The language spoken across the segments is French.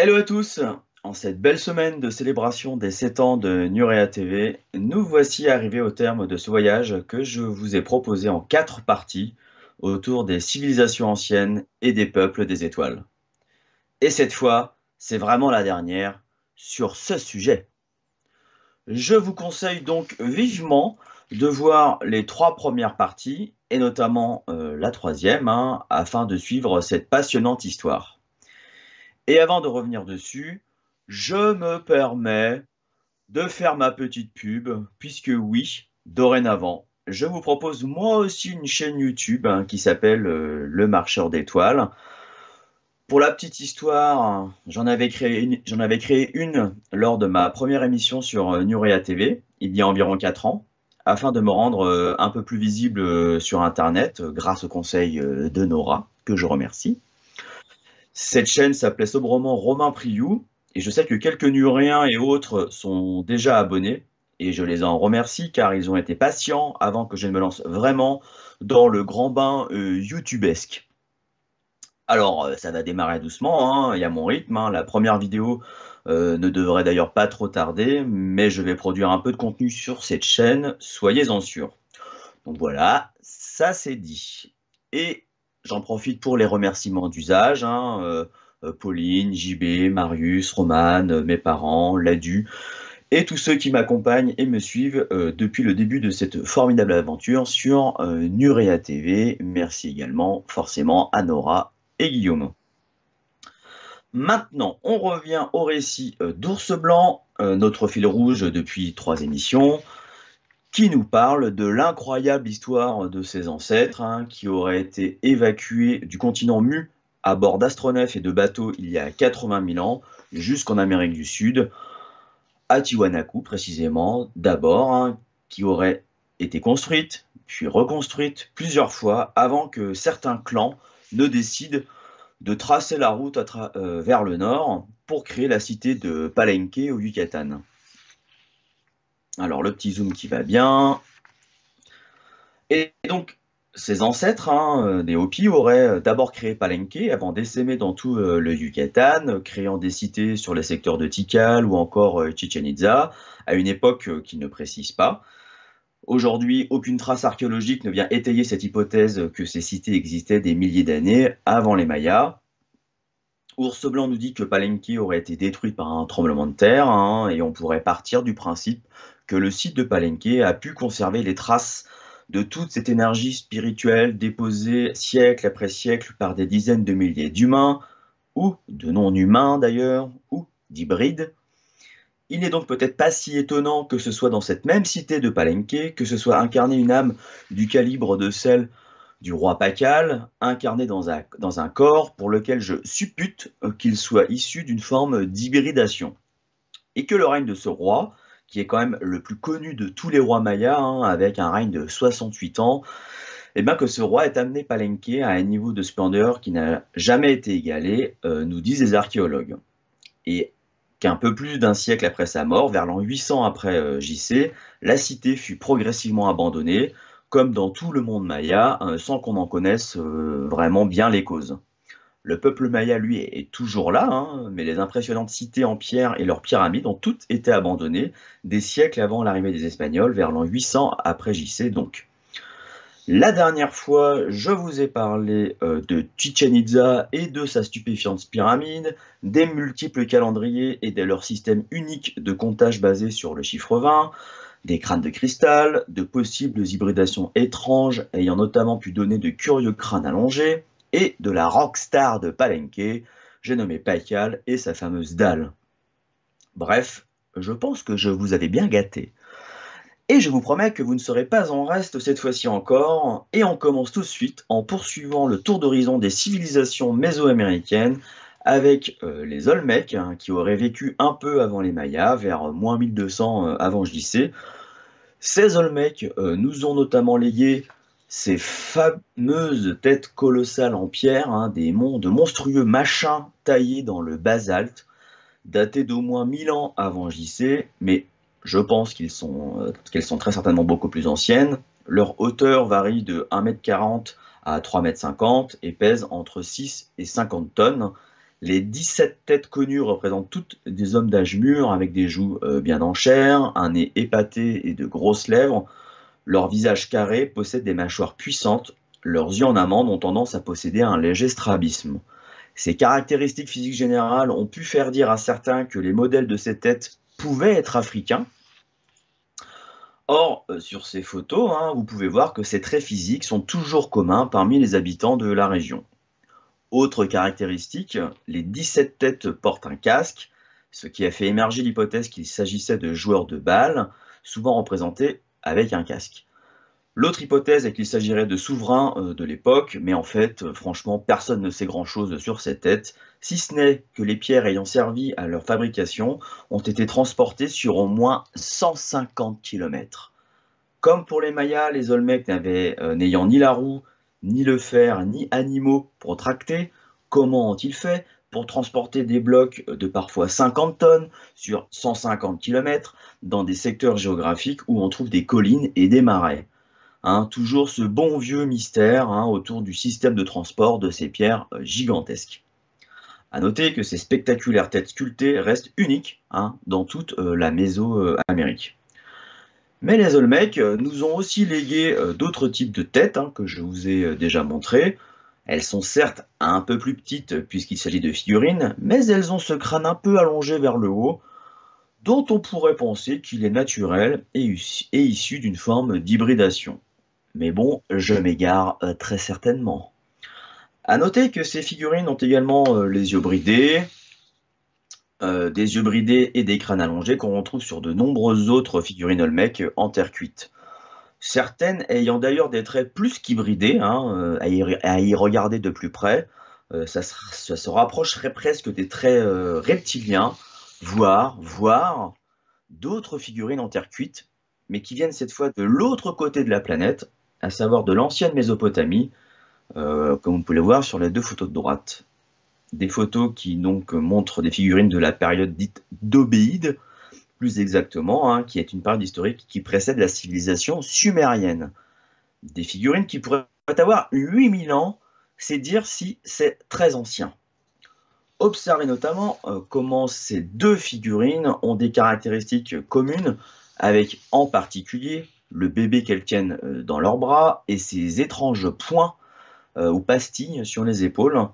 Hello à tous! En cette belle semaine de célébration des 7 ans de Nurea TV, nous voici arrivés au terme de ce voyage que je vous ai proposé en 4 parties autour des civilisations anciennes et des peuples des étoiles. Et cette fois, c'est vraiment la dernière sur ce sujet. Je vous conseille donc vivement de voir les 3 premières parties et notamment la troisième, afin de suivre cette passionnante histoire. Et avant de revenir dessus, je me permets de faire ma petite pub, puisque oui, dorénavant, je vous propose moi aussi une chaîne YouTube qui s'appelle Le Marcheur d'étoiles. Pour la petite histoire, j'en avais créé une lors de ma première émission sur Nurea TV, il y a environ 4 ans, afin de me rendre un peu plus visible sur Internet, grâce au conseil de Nora, que je remercie. Cette chaîne s'appelait sobrement Romain Priou, et je sais que quelques Nuréens et autres sont déjà abonnés, et je les en remercie car ils ont été patients avant que je ne me lance vraiment dans le grand bain youtubesque. Alors, ça va démarrer doucement, et à mon rythme, la première vidéo ne devrait d'ailleurs pas trop tarder, mais je vais produire un peu de contenu sur cette chaîne, soyez-en sûrs. Donc voilà, ça c'est dit. Et j'en profite pour les remerciements d'usage, Pauline, JB, Marius, Roman, mes parents, Ladu, et tous ceux qui m'accompagnent et me suivent depuis le début de cette formidable aventure sur Nurea TV. Merci également forcément à Nora et Guillaume. Maintenant, on revient au récit d'Ours Blanc, notre fil rouge depuis 3 émissions, qui nous parle de l'incroyable histoire de ses ancêtres, qui auraient été évacués du continent Mu à bord d'astronefs et de bateaux il y a 80 000 ans, jusqu'en Amérique du Sud, à Tiwanaku précisément, d'abord, qui aurait été construite, puis reconstruite plusieurs fois avant que certains clans ne décident de tracer la route vers le nord pour créer la cité de Palenque au Yucatan. Alors le petit zoom qui va bien. Et donc, ses ancêtres, des Hopi, auraient d'abord créé Palenque avant d'essaimer dans tout le Yucatan, créant des cités sur les secteurs de Tikal ou encore Chichen Itza, à une époque qu'ils ne précisent pas. Aujourd'hui, aucune trace archéologique ne vient étayer cette hypothèse que ces cités existaient des milliers d'années avant les Mayas. Ours Blanc nous dit que Palenque aurait été détruite par un tremblement de terre, et on pourrait partir du principe que le site de Palenque a pu conserver les traces de toute cette énergie spirituelle déposée siècle après siècle par des dizaines de milliers d'humains, ou de non-humains d'ailleurs, ou d'hybrides. Il n'est donc peut-être pas si étonnant que ce soit dans cette même cité de Palenque que se soit incarnée une âme du calibre de celle du roi Pakal, incarnée dans un corps pour lequel je suppute qu'il soit issu d'une forme d'hybridation. Et que le règne de ce roi, qui est quand même le plus connu de tous les rois mayas, avec un règne de 68 ans, et bien que ce roi ait amené Palenque à un niveau de splendeur qui n'a jamais été égalé, nous disent les archéologues. Et qu'un peu plus d'un siècle après sa mort, vers l'an 800 après JC, la cité fut progressivement abandonnée, comme dans tout le monde maya, sans qu'on en connaisse vraiment bien les causes. Le peuple maya, lui, est toujours là, mais les impressionnantes cités en pierre et leurs pyramides ont toutes été abandonnées des siècles avant l'arrivée des Espagnols, vers l'an 800 après JC donc. La dernière fois, je vous ai parlé de Chichen Itza et de sa stupéfiante pyramide, des multiples calendriers et de leur système unique de comptage basé sur le chiffre 20, des crânes de cristal, de possibles hybridations étranges ayant notamment pu donner de curieux crânes allongés, et de la rockstar de Palenque, j'ai nommé Paikal et sa fameuse dalle. Bref, je pense que je vous avais bien gâté. Et je vous promets que vous ne serez pas en reste cette fois-ci encore, et on commence tout de suite en poursuivant le tour d'horizon des civilisations mésoaméricaines avec les Olmecs, qui auraient vécu un peu avant les Mayas, vers moins 1200 avant JC. Ces Olmecs nous ont notamment légué ces fameuses têtes colossales en pierre, de monstrueux machins taillés dans le basalte, datés d'au moins 1000 ans avant JC, mais je pense qu'elles sont très certainement beaucoup plus anciennes. Leur hauteur varie de 1,40 m à 3,50 m et pèsent entre 6 et 50 tonnes. Les 17 têtes connues représentent toutes des hommes d'âge mûr avec des joues bien en chair, un nez épaté et de grosses lèvres. Leur visage carré possède des mâchoires puissantes. Leurs yeux en amande ont tendance à posséder un léger strabisme. Ces caractéristiques physiques générales ont pu faire dire à certains que les modèles de ces têtes pouvaient être africains. Or, sur ces photos, vous pouvez voir que ces traits physiques sont toujours communs parmi les habitants de la région. Autre caractéristique, les 17 têtes portent un casque, ce qui a fait émerger l'hypothèse qu'il s'agissait de joueurs de balle, souvent représentés avec un casque. L'autre hypothèse est qu'il s'agirait de souverains de l'époque, mais en fait, franchement, personne ne sait grand-chose sur ces têtes, si ce n'est que les pierres ayant servi à leur fabrication ont été transportées sur au moins 150 km. Comme pour les Mayas, les Olmecs n'ayant ni la roue, ni le fer, ni animaux pour tracter, comment ont-ils fait pour transporter des blocs de parfois 50 tonnes sur 150 km dans des secteurs géographiques où on trouve des collines et des marais? Toujours ce bon vieux mystère autour du système de transport de ces pierres gigantesques. A noter que ces spectaculaires têtes sculptées restent uniques dans toute la Mésoamérique. Mais les Olmecs nous ont aussi légué d'autres types de têtes que je vous ai déjà montrées. Elles sont certes un peu plus petites puisqu'il s'agit de figurines, mais elles ont ce crâne un peu allongé vers le haut, dont on pourrait penser qu'il est naturel et issu d'une forme d'hybridation. Mais bon, je m'égare très certainement. A noter que ces figurines ont également les yeux bridés, des yeux bridés et des crânes allongés qu'on retrouve sur de nombreuses autres figurines Olmec en terre cuite. Certaines ayant d'ailleurs des traits plus qu'hybridés, à y regarder de plus près, ça se rapprocherait presque des traits reptiliens, voire d'autres figurines en terre cuite, mais qui viennent cette fois de l'autre côté de la planète, à savoir de l'ancienne Mésopotamie, comme vous pouvez le voir sur les deux photos de droite. Des photos qui donc montrent des figurines de la période dite d'Obéide, plus exactement, qui est une période historique qui précède la civilisation sumérienne. Des figurines qui pourraient avoir 8000 ans, c'est dire si c'est très ancien. Observez notamment comment ces deux figurines ont des caractéristiques communes, avec en particulier le bébé qu'elles tiennent dans leurs bras et ces étranges points ou pastilles sur les épaules,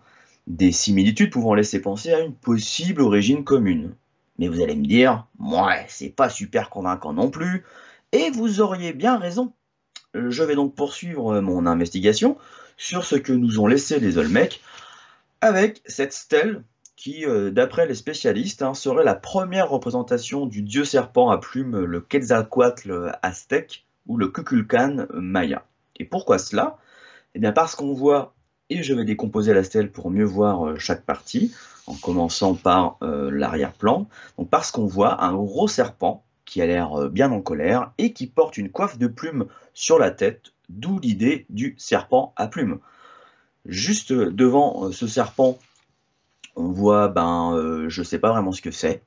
des similitudes pouvant laisser penser à une possible origine commune. Mais vous allez me dire, ouais, c'est pas super convaincant non plus, et vous auriez bien raison. Je vais donc poursuivre mon investigation sur ce que nous ont laissé les Olmecs avec cette stèle qui, d'après les spécialistes, serait la première représentation du dieu serpent à plumes, le Quetzalcoatl aztèque ou le Kukulcan maya. Et pourquoi cela? Eh bien parce qu'on voit, et je vais décomposer la stèle pour mieux voir chaque partie, en commençant par l'arrière-plan, donc parce qu'on voit un gros serpent qui a l'air bien en colère et qui porte une coiffe de plumes sur la tête, d'où l'idée du serpent à plumes. Juste devant ce serpent, on voit, je ne sais pas vraiment ce que c'est.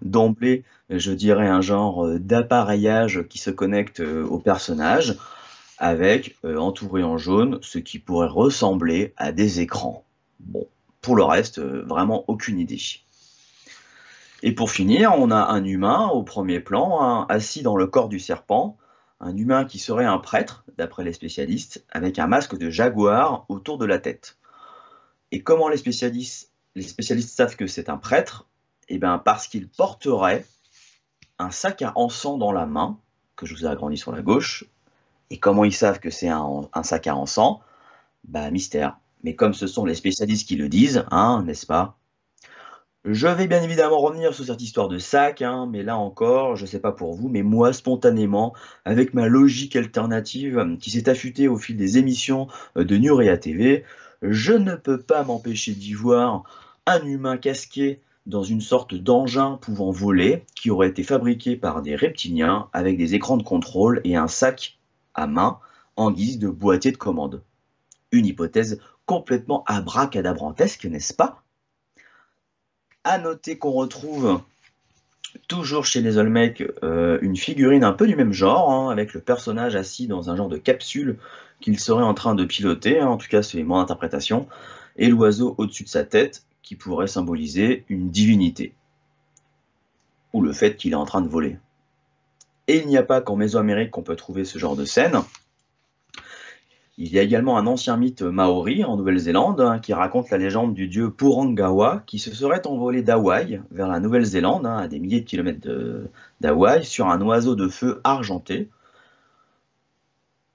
D'emblée, je dirais un genre d'appareillage qui se connecte au personnage, avec, entouré en jaune, ce qui pourrait ressembler à des écrans. Bon, pour le reste, vraiment aucune idée. Et pour finir, on a un humain au premier plan, assis dans le corps du serpent, un humain qui serait un prêtre, d'après les spécialistes, avec un masque de jaguar autour de la tête. Et comment les spécialistes savent que c'est un prêtre? Eh bien parce qu'il porterait un sac à encens dans la main, que je vous ai agrandi sur la gauche. Et comment ils savent que c'est un sac à encens? Mystère. Mais comme ce sont les spécialistes qui le disent, n'est-ce pas? Je vais bien évidemment revenir sur cette histoire de sac, mais là encore, je ne sais pas pour vous, mais moi, spontanément, avec ma logique alternative qui s'est affûtée au fil des émissions de Nurea TV, je ne peux pas m'empêcher d'y voir un humain casqué dans une sorte d'engin pouvant voler, qui aurait été fabriqué par des reptiliens avec des écrans de contrôle et un sac à main en guise de boîtier de commande. Une hypothèse complètement abracadabrantesque, n'est-ce pas? À noter qu'on retrouve toujours chez les Olmecs une figurine un peu du même genre, avec le personnage assis dans un genre de capsule qu'il serait en train de piloter, en tout cas c'est mon interprétation, et l'oiseau au-dessus de sa tête, qui pourrait symboliser une divinité, ou le fait qu'il est en train de voler. Et il n'y a pas qu'en Mésoamérique qu'on peut trouver ce genre de scène. Il y a également un ancien mythe maori en Nouvelle-Zélande qui raconte la légende du dieu Purangawa qui se serait envolé d'Hawaï vers la Nouvelle-Zélande, à des milliers de kilomètres d'Hawaï, sur un oiseau de feu argenté.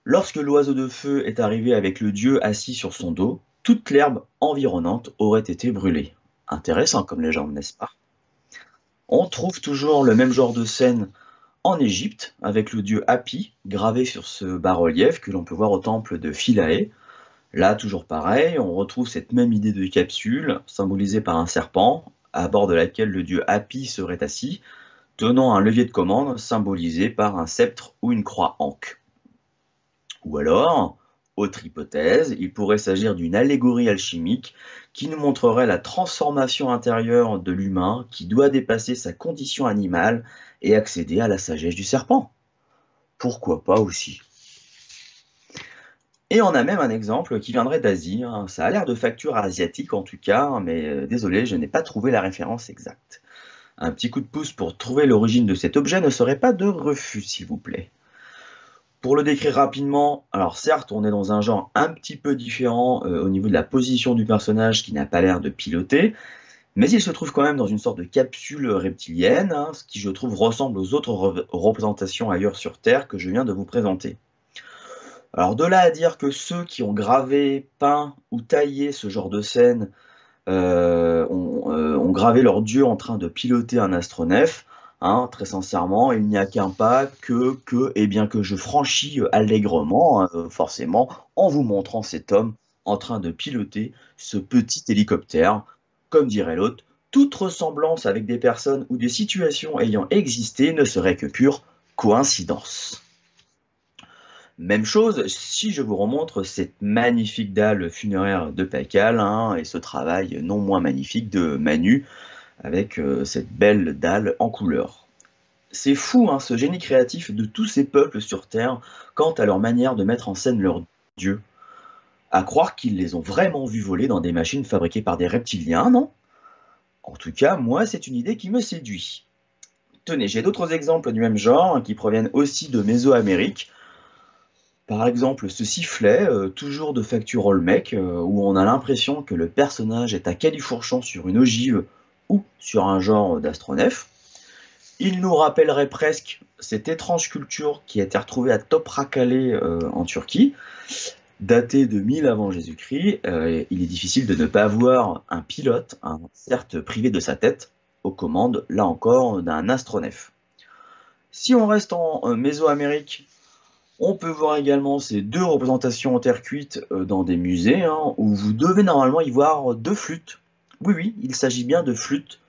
Lorsque l'oiseau de feu est arrivé avec le dieu assis sur son dos, toute l'herbe environnante aurait été brûlée. Intéressant comme légende, n'est-ce pas? On trouve toujours le même genre de scène en Égypte, avec le dieu Hapi gravé sur ce bas-relief que l'on peut voir au temple de Philae. Là, toujours pareil, on retrouve cette même idée de capsule, symbolisée par un serpent, à bord de laquelle le dieu Hapi serait assis, tenant un levier de commande symbolisé par un sceptre ou une croix ankh. Ou alors, autre hypothèse, il pourrait s'agir d'une allégorie alchimique qui nous montrerait la transformation intérieure de l'humain qui doit dépasser sa condition animale et accéder à la sagesse du serpent. Pourquoi pas aussi? Et on a même un exemple qui viendrait d'Asie, ça a l'air de facture asiatique en tout cas, mais désolé, je n'ai pas trouvé la référence exacte. Un petit coup de pouce pour trouver l'origine de cet objet ne serait pas de refus, s'il vous plaît. Pour le décrire rapidement, alors certes, on est dans un genre un petit peu différent au niveau de la position du personnage qui n'a pas l'air de piloter, mais il se trouve quand même dans une sorte de capsule reptilienne, ce qui je trouve ressemble aux autres représentations ailleurs sur Terre que je viens de vous présenter. Alors de là à dire que ceux qui ont gravé, peint ou taillé ce genre de scène ont gravé leur dieu en train de piloter un astronef, très sincèrement, il n'y a qu'un pas que je franchis allègrement, forcément, en vous montrant cet homme en train de piloter ce petit hélicoptère. Comme dirait l'autre, toute ressemblance avec des personnes ou des situations ayant existé ne serait que pure coïncidence. Même chose si je vous remontre cette magnifique dalle funéraire de Pacal et ce travail non moins magnifique de Manu avec cette belle dalle en couleur. C'est fou ce génie créatif de tous ces peuples sur Terre quant à leur manière de mettre en scène leurs dieux. À croire qu'ils les ont vraiment vus voler dans des machines fabriquées par des reptiliens, non? En tout cas, moi, c'est une idée qui me séduit. Tenez, j'ai d'autres exemples du même genre qui proviennent aussi de Mésoamérique. Par exemple, ce sifflet, toujours de facture Olmec, où on a l'impression que le personnage est à califourchon sur une ogive ou sur un genre d'astronef. Il nous rappellerait presque cette étrange culture qui a été retrouvée à Toprakale en Turquie, datée de 1000 avant Jésus-Christ. Il est difficile de ne pas voir un pilote, certes privé de sa tête, aux commandes, là encore, d'un astronef. Si on reste en Mésoamérique, on peut voir également ces deux représentations en terre cuite dans des musées, où vous devez normalement y voir deux flûtes. Oui, il s'agit bien de flûtes,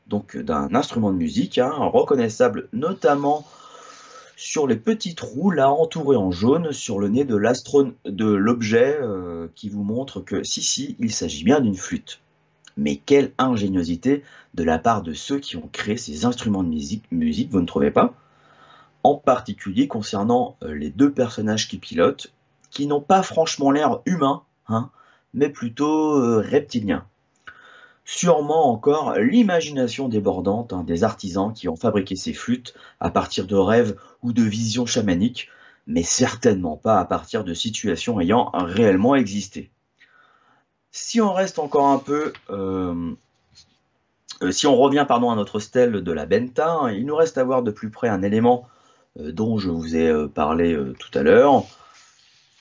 donc d'un instrument de musique, reconnaissable notamment sur les petits trous là entourés en jaune sur le nez de l'objet qui vous montre que si, il s'agit bien d'une flûte. Mais quelle ingéniosité de la part de ceux qui ont créé ces instruments de musique, vous ne trouvez pas? En particulier concernant les deux personnages qui pilotent, qui n'ont pas franchement l'air humains, mais plutôt reptiliens. Sûrement encore l'imagination débordante des artisans qui ont fabriqué ces flûtes à partir de rêves ou de visions chamaniques, mais certainement pas à partir de situations ayant réellement existé. Si on reste encore un peu, si on revient à notre stèle de la Benta, il nous reste à voir de plus près un élément dont je vous ai parlé tout à l'heure,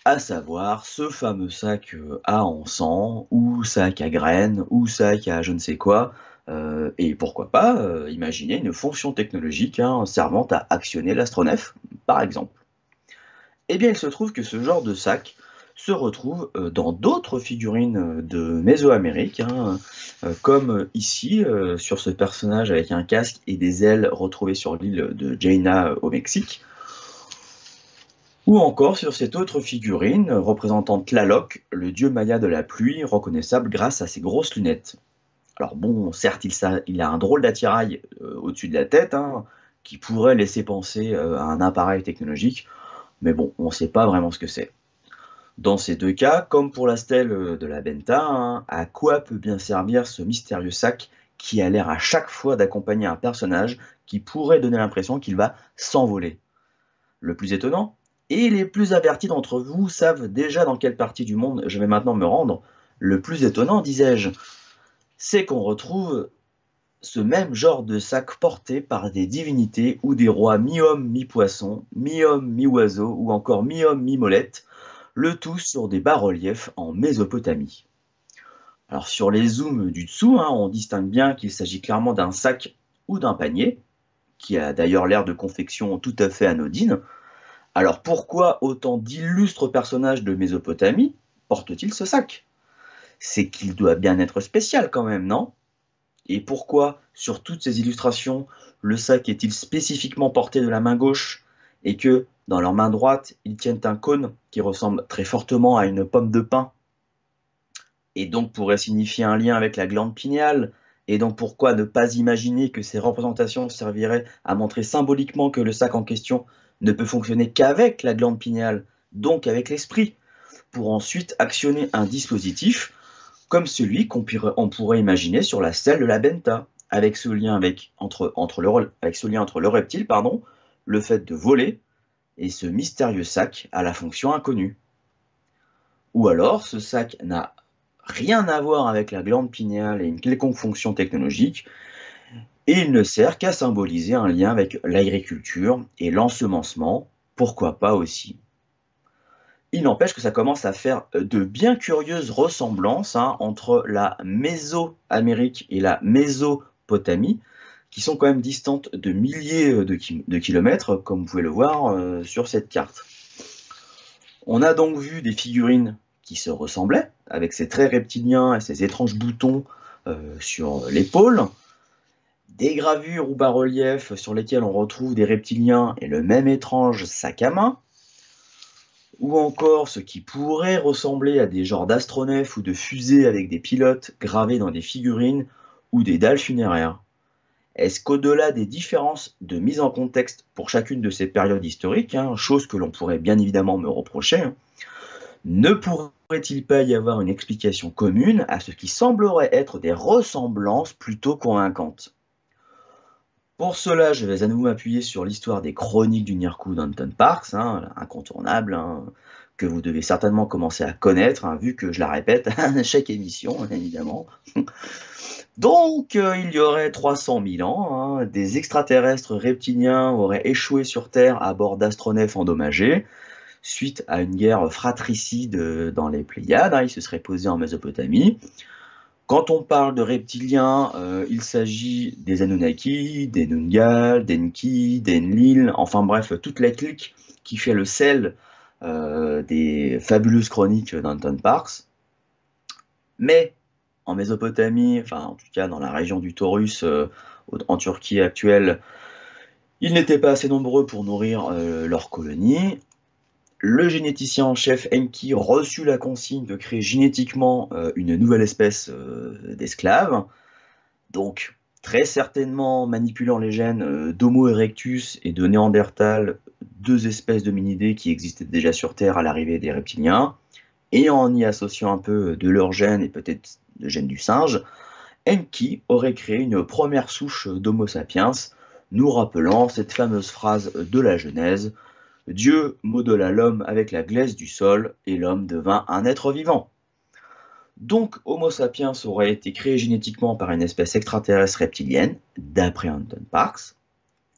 à savoir ce fameux sac à encens, ou sac à graines, ou sac à je ne sais quoi, et pourquoi pas imaginer une fonction technologique servant à actionner l'astronef, par exemple. Eh bien, il se trouve que ce genre de sac se retrouve dans d'autres figurines de Mésoamérique, comme ici, sur ce personnage avec un casque et des ailes retrouvées sur l'île de Jaina au Mexique, ou encore sur cette autre figurine représentant Tlaloc, le dieu maya de la pluie, reconnaissable grâce à ses grosses lunettes. Alors bon, certes, il a un drôle d'attirail au-dessus de la tête, qui pourrait laisser penser à un appareil technologique, mais bon, on ne sait pas vraiment ce que c'est. Dans ces deux cas, comme pour la stèle de la Benta, hein, à quoi peut bien servir ce mystérieux sac qui a l'air à chaque fois d'accompagner un personnage qui pourrait donner l'impression qu'il va s'envoler? Le plus étonnant, et les plus avertis d'entre vous savent déjà dans quelle partie du monde je vais maintenant me rendre, le plus étonnant, disais-je, c'est qu'on retrouve ce même genre de sac porté par des divinités ou des rois mi-homme, mi-poisson, mi-homme, mi-oiseau ou encore mi-homme, mi-molette, le tout sur des bas-reliefs en Mésopotamie. Alors sur les zooms du dessous, hein, on distingue bien qu'il s'agit clairement d'un sac ou d'un panier, qui a d'ailleurs l'air de confection tout à fait anodine. Alors pourquoi autant d'illustres personnages de Mésopotamie portent-ils ce sac? C'est qu'il doit bien être spécial quand même, non? Et pourquoi, sur toutes ces illustrations, le sac est-il spécifiquement porté de la main gauche et que, dans leur main droite, ils tiennent un cône qui ressemble très fortement à une pomme de pin et donc pourrait signifier un lien avec la glande pinéale? Et donc pourquoi ne pas imaginer que ces représentations serviraient à montrer symboliquement que le sac en question ne peut fonctionner qu'avec la glande pinéale, donc avec l'esprit, pour ensuite actionner un dispositif comme celui qu'on pourrait imaginer sur la stèle de la Benta, avec ce lien, avec ce lien entre le reptile, pardon, le fait de voler, et ce mystérieux sac à la fonction inconnue. Ou alors, ce sac n'a rien à voir avec la glande pinéale et une quelconque fonction technologique, et il ne sert qu'à symboliser un lien avec l'agriculture et l'ensemencement, pourquoi pas aussi. Il n'empêche que ça commence à faire de bien curieuses ressemblances, hein, entre la Mésoamérique et la Mésopotamie, qui sont quand même distantes de milliers de kilomètres, comme vous pouvez le voir sur cette carte. On a donc vu des figurines qui se ressemblaient, avec ces traits reptiliens et ces étranges boutons sur l'épaule, des gravures ou bas-reliefs sur lesquels on retrouve des reptiliens et le même étrange sac à main, ou encore ce qui pourrait ressembler à des genres d'astronefs ou de fusées avec des pilotes gravés dans des figurines ou des dalles funéraires. Est-ce qu'au-delà des différences de mise en contexte pour chacune de ces périodes historiques, hein, chose que l'on pourrait bien évidemment me reprocher, hein, ne pourrait-il pas y avoir une explication commune à ce qui semblerait être des ressemblances plutôt convaincantes? Pour cela, je vais à nouveau m'appuyer sur l'histoire des chroniques du Nirkou d'Anton Parks, hein, incontournable, hein, que vous devez certainement commencer à connaître, hein, vu que je la répète à chaque émission, évidemment. Donc, il y aurait 300 000 ans, hein, des extraterrestres reptiliens auraient échoué sur Terre à bord d'astronefs endommagés, suite à une guerre fratricide dans les Pléiades, hein, ils se seraient posés en Mésopotamie. Quand on parle de reptiliens, il s'agit des Anunnaki, des Nungal, des Nki, des Enlil, enfin bref, toute la clique qui fait le sel des fabuleuses chroniques d'Anton Parks. Mais en Mésopotamie, enfin en tout cas dans la région du Taurus, en Turquie actuelle, ils n'étaient pas assez nombreux pour nourrir leur colonie. Le généticien en chef Enki reçut la consigne de créer génétiquement une nouvelle espèce d'esclaves, donc très certainement manipulant les gènes d'Homo erectus et de Néandertal, deux espèces d'hominidés qui existaient déjà sur Terre à l'arrivée des reptiliens, et en y associant un peu de leurs gènes et peut-être de gènes du singe, Enki aurait créé une première souche d'Homo sapiens, nous rappelant cette fameuse phrase de la Genèse: Dieu modela l'homme avec la glaise du sol, et l'homme devint un être vivant. Donc Homo sapiens aurait été créé génétiquement par une espèce extraterrestre reptilienne, d'après Anton Parks.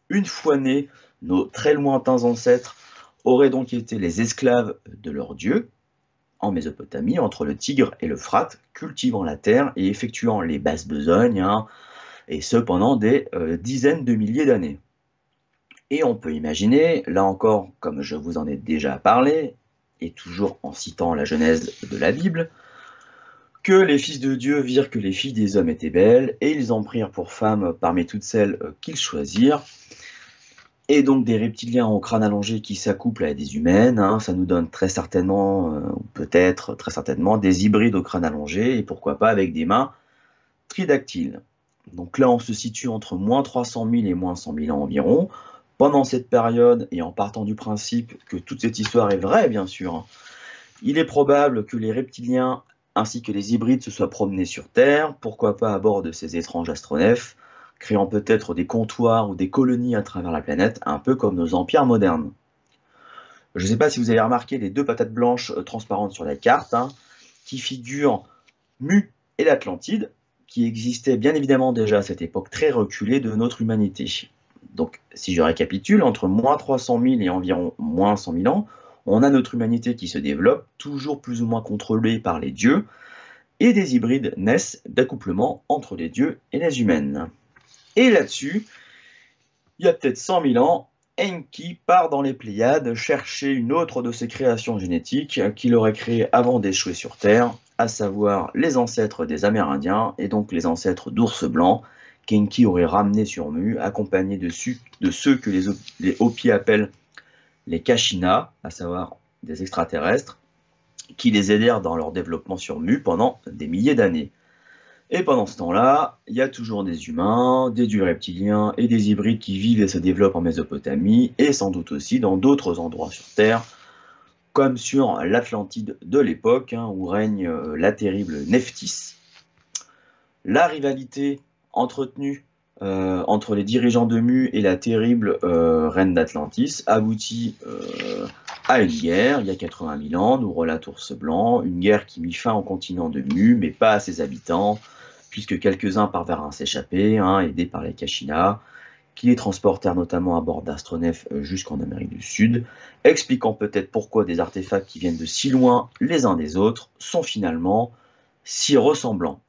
Une fois nés, nos très lointains ancêtres auraient donc été les esclaves de leur dieu, en Mésopotamie, entre le Tigre et l'Euphrate, cultivant la terre et effectuant les basses besognes, hein, et ce pendant des dizaines de milliers d'années. Et on peut imaginer, là encore, comme je vous en ai déjà parlé, et toujours en citant la Genèse de la Bible, que les fils de Dieu virent que les filles des hommes étaient belles, et ils en prirent pour femmes parmi toutes celles qu'ils choisirent. Et donc des reptiliens au crâne allongé qui s'accouplent à des humaines, hein, ça nous donne très certainement, ou peut-être très certainement, des hybrides au crâne allongé, et pourquoi pas avec des mains tridactyles. Donc là, on se situe entre moins 300 000 et moins 100 000 ans environ. Pendant cette période, et en partant du principe que toute cette histoire est vraie, bien sûr, Il est probable que les reptiliens ainsi que les hybrides se soient promenés sur Terre, pourquoi pas à bord de ces étranges astronefs, créant peut-être des comptoirs ou des colonies à travers la planète, un peu comme nos empires modernes. Je ne sais pas si vous avez remarqué les deux patates blanches transparentes sur la carte, hein, qui figurent Mu et l'Atlantide, qui existaient bien évidemment déjà à cette époque très reculée de notre humanité. Donc, si je récapitule, entre moins 300 000 et environ moins 100 000 ans, on a notre humanité qui se développe, toujours plus ou moins contrôlée par les dieux, et des hybrides naissent d'accouplement entre les dieux et les humaines. Et là-dessus, il y a peut-être 100 000 ans, Enki part dans les Pléiades chercher une autre de ses créations génétiques qu'il aurait créées avant d'échouer sur Terre, à savoir les ancêtres des Amérindiens et donc les ancêtres d'ours blancs qu'Enki aurait ramenés sur Mu, accompagnés de ceux que les Hopis appellent les Kachina, à savoir des extraterrestres, qui les aidèrent dans leur développement sur Mu pendant des milliers d'années. Et pendant ce temps-là, il y a toujours des humains, des dieux reptiliens et des hybrides qui vivent et se développent en Mésopotamie, et sans doute aussi dans d'autres endroits sur Terre, comme sur l'Atlantide de l'époque, hein, où règne la terrible Nephthys. La rivalité entretenue entre les dirigeants de Mu et la terrible reine d'Atlantis aboutit à une guerre, il y a 80 000 ans, nous relate Ours Blanc, une guerre qui mit fin au continent de Mu, mais pas à ses habitants, puisque quelques-uns parvinrent à s'échapper, hein, aidés par les Kachina, qui les transportèrent notamment à bord d'astronefs jusqu'en Amérique du Sud, expliquant peut-être pourquoi des artefacts qui viennent de si loin les uns des autres sont finalement si ressemblants.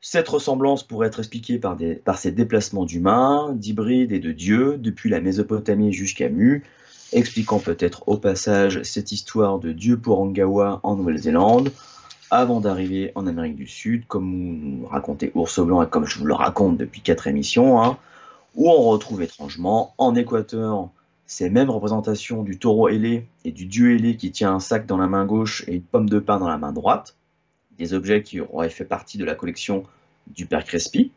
Cette ressemblance pourrait être expliquée par ces déplacements d'humains, d'hybrides et de dieux, depuis la Mésopotamie jusqu'à Mu, expliquant peut-être au passage cette histoire de Dieu Porangawa en Nouvelle-Zélande, avant d'arriver en Amérique du Sud, comme nous racontait Ours Blanc et comme je vous le raconte depuis 4 émissions, hein, où on retrouve étrangement en Équateur ces mêmes représentations du taureau ailé et du dieu ailé qui tient un sac dans la main gauche et une pomme de pain dans la main droite, des objets qui auraient fait partie de la collection du père Crespi.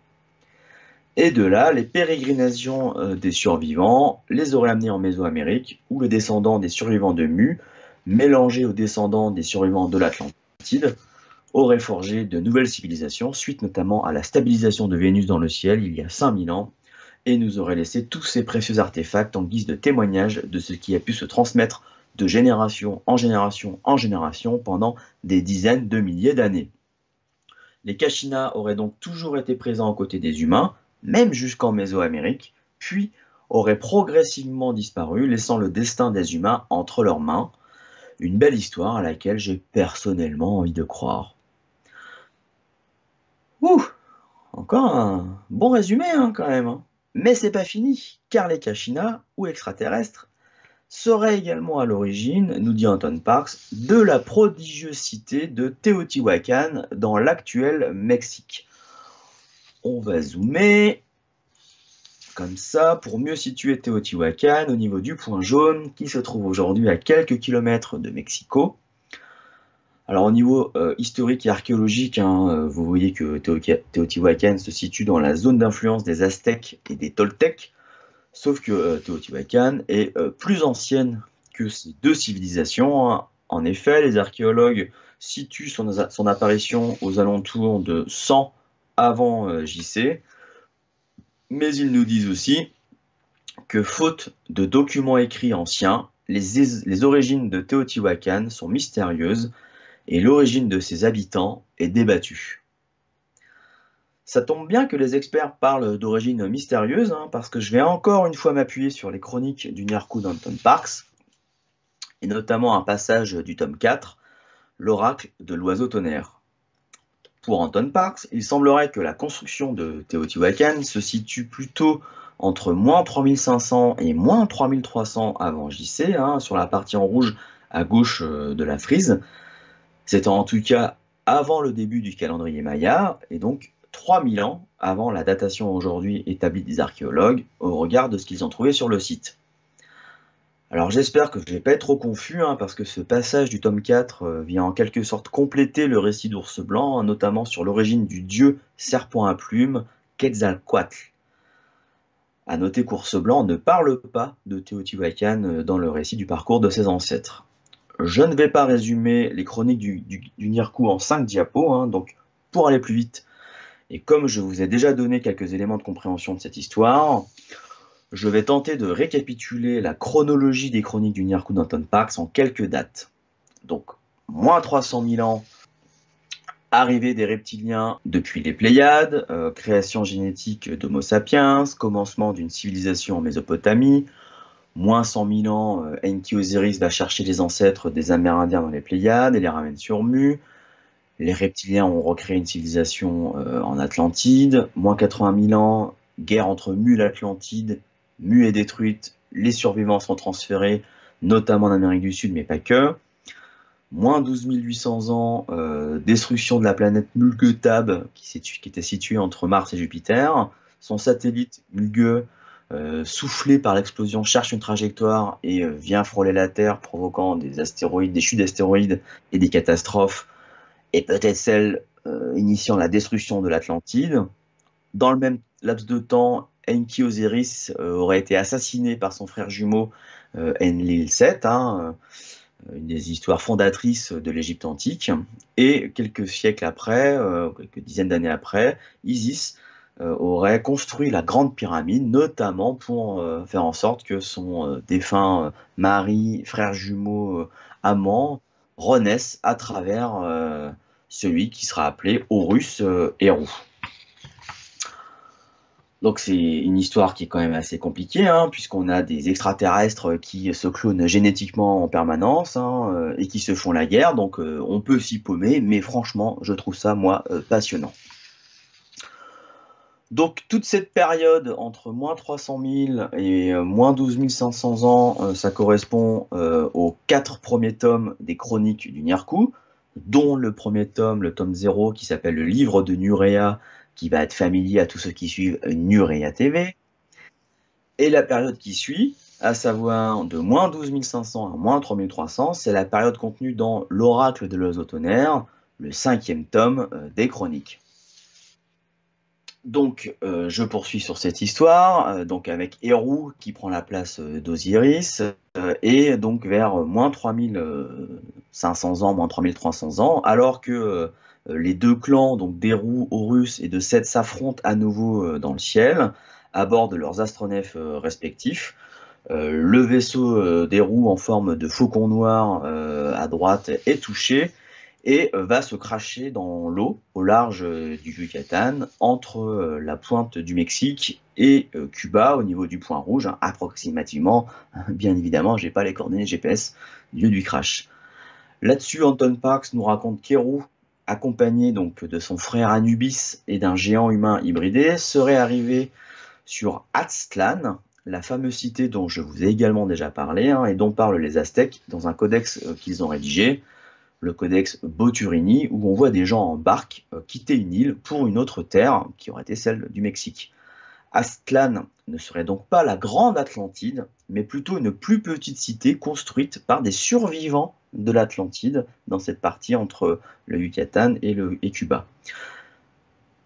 Et de là, les pérégrinations des survivants les auraient amenés en Mésoamérique, où les descendants des survivants de Mu, mélangés aux descendants des survivants de l'Atlantide, auraient forgé de nouvelles civilisations, suite notamment à la stabilisation de Vénus dans le ciel il y a 5000 ans, et nous auraient laissé tous ces précieux artefacts en guise de témoignage de ce qui a pu se transmettre de génération en génération en génération pendant des dizaines de milliers d'années. Les Kachina auraient donc toujours été présents aux côtés des humains, même jusqu'en Mésoamérique, puis auraient progressivement disparu, laissant le destin des humains entre leurs mains. Une belle histoire à laquelle j'ai personnellement envie de croire. Ouh, encore un bon résumé hein, quand même. Hein. Mais c'est pas fini, car les Kachina, ou extraterrestres, serait également à l'origine, nous dit Anton Parks, de la prodigieuse cité de Teotihuacan dans l'actuel Mexique. On va zoomer comme ça pour mieux situer Teotihuacan au niveau du point jaune qui se trouve aujourd'hui à quelques kilomètres de Mexico. Alors au niveau historique et archéologique, hein, vous voyez que Teotihuacan se situe dans la zone d'influence des Aztèques et des Toltèques. Sauf que Teotihuacan est plus ancienne que ces deux civilisations. Hein. En effet, les archéologues situent son apparition aux alentours de 100 avant JC, mais ils nous disent aussi que faute de documents écrits anciens, les origines de Teotihuacan sont mystérieuses et l'origine de ses habitants est débattue. Ça tombe bien que les experts parlent d'origine mystérieuse, hein, parce que je vais encore une fois m'appuyer sur les chroniques du Nyarku d'Anton Parks, et notamment un passage du tome 4, l'oracle de l'oiseau tonnerre. Pour Anton Parks, il semblerait que la construction de Teotihuacan se situe plutôt entre moins 3500 et moins 3300 avant JC, hein, sur la partie en rouge à gauche de la frise. C'est en tout cas avant le début du calendrier Maya, et donc 3000 ans avant la datation aujourd'hui établie des archéologues au regard de ce qu'ils ont trouvé sur le site. Alors j'espère que je ne vais pas être trop confus, hein, parce que ce passage du tome 4 vient en quelque sorte compléter le récit d'Ours Blanc, hein, notamment sur l'origine du dieu serpent à plumes, Quetzalcoatl. A noter qu'Ours Blanc ne parle pas de Teotihuacan dans le récit du parcours de ses ancêtres. Je ne vais pas résumer les chroniques du Nirkou en 5 diapos, hein, donc pour aller plus vite, et comme je vous ai déjà donné quelques éléments de compréhension de cette histoire, je vais tenter de récapituler la chronologie des chroniques du Nirkou d'Anton Parks en quelques dates. Donc, moins 300 000 ans, arrivée des reptiliens depuis les Pléiades, création génétique d'Homo sapiens, commencement d'une civilisation en Mésopotamie, moins 100 000 ans, Enki Osiris va chercher les ancêtres des Amérindiens dans les Pléiades et les ramène sur Mu. Les reptiliens ont recréé une civilisation en Atlantide. Moins 80 000 ans, guerre entre Mu et l'Atlantide. Mu est détruite, les survivants sont transférés, notamment en Amérique du Sud, mais pas que. Moins 12 800 ans, destruction de la planète Mulguetab, qui était située entre Mars et Jupiter. Son satellite Mulgue, soufflé par l'explosion, cherche une trajectoire et vient frôler la Terre, provoquant des astéroïdes, des chutes d'astéroïdes et des catastrophes, et peut-être celle initiant la destruction de l'Atlantide. Dans le même laps de temps, Enki Osiris aurait été assassiné par son frère jumeau Enlil Set, une des histoires fondatrices de l'Égypte antique. Et quelques siècles après, quelques dizaines d'années après, Isis aurait construit la Grande Pyramide, notamment pour faire en sorte que son défunt mari, frère jumeau, amant, renaisse à travers celui qui sera appelé Horus Héros. Donc c'est une histoire qui est quand même assez compliquée, puisqu'on a des extraterrestres qui se clonent génétiquement en permanence et qui se font la guerre, donc on peut s'y paumer, mais franchement, je trouve ça, moi, passionnant. Donc toute cette période entre moins 300 000 et moins 12 500 ans, ça correspond aux 4 premiers tomes des chroniques du Nirkou, dont le premier tome, le tome 0, qui s'appelle le livre de Nurea, qui va être familier à tous ceux qui suivent Nurea TV. Et la période qui suit, à savoir de moins 12 500 à moins 3 300, c'est la période contenue dans l'Oracle de l'Oiseau Tonnerre, le 5e tome des chroniques. Donc, je poursuis sur cette histoire, donc avec Héru qui prend la place d'Osiris, et donc vers moins 3500 ans, moins 3300 ans, alors que les deux clans, donc d'Héru, Horus et de Seth, s'affrontent à nouveau dans le ciel, à bord de leurs astronefs respectifs. Le vaisseau d'Héru en forme de faucon noir à droite est touché, et va se cracher dans l'eau au large du Yucatan, entre la pointe du Mexique et Cuba, au niveau du point rouge, approximativement. Bien évidemment, je n'ai pas les coordonnées GPS du lieu du crash. Là-dessus, Anton Parks nous raconte qu'Héru, accompagné donc de son frère Anubis et d'un géant humain hybridé, serait arrivé sur Aztlan, la fameuse cité dont je vous ai également déjà parlé, et dont parlent les Aztèques dans un codex qu'ils ont rédigé, le codex Boturini, où on voit des gens en barque quitter une île pour une autre terre, qui aurait été celle du Mexique. Aztlan ne serait donc pas la grande Atlantide, mais plutôt une plus petite cité construite par des survivants de l'Atlantide, dans cette partie entre le Yucatan et Cuba.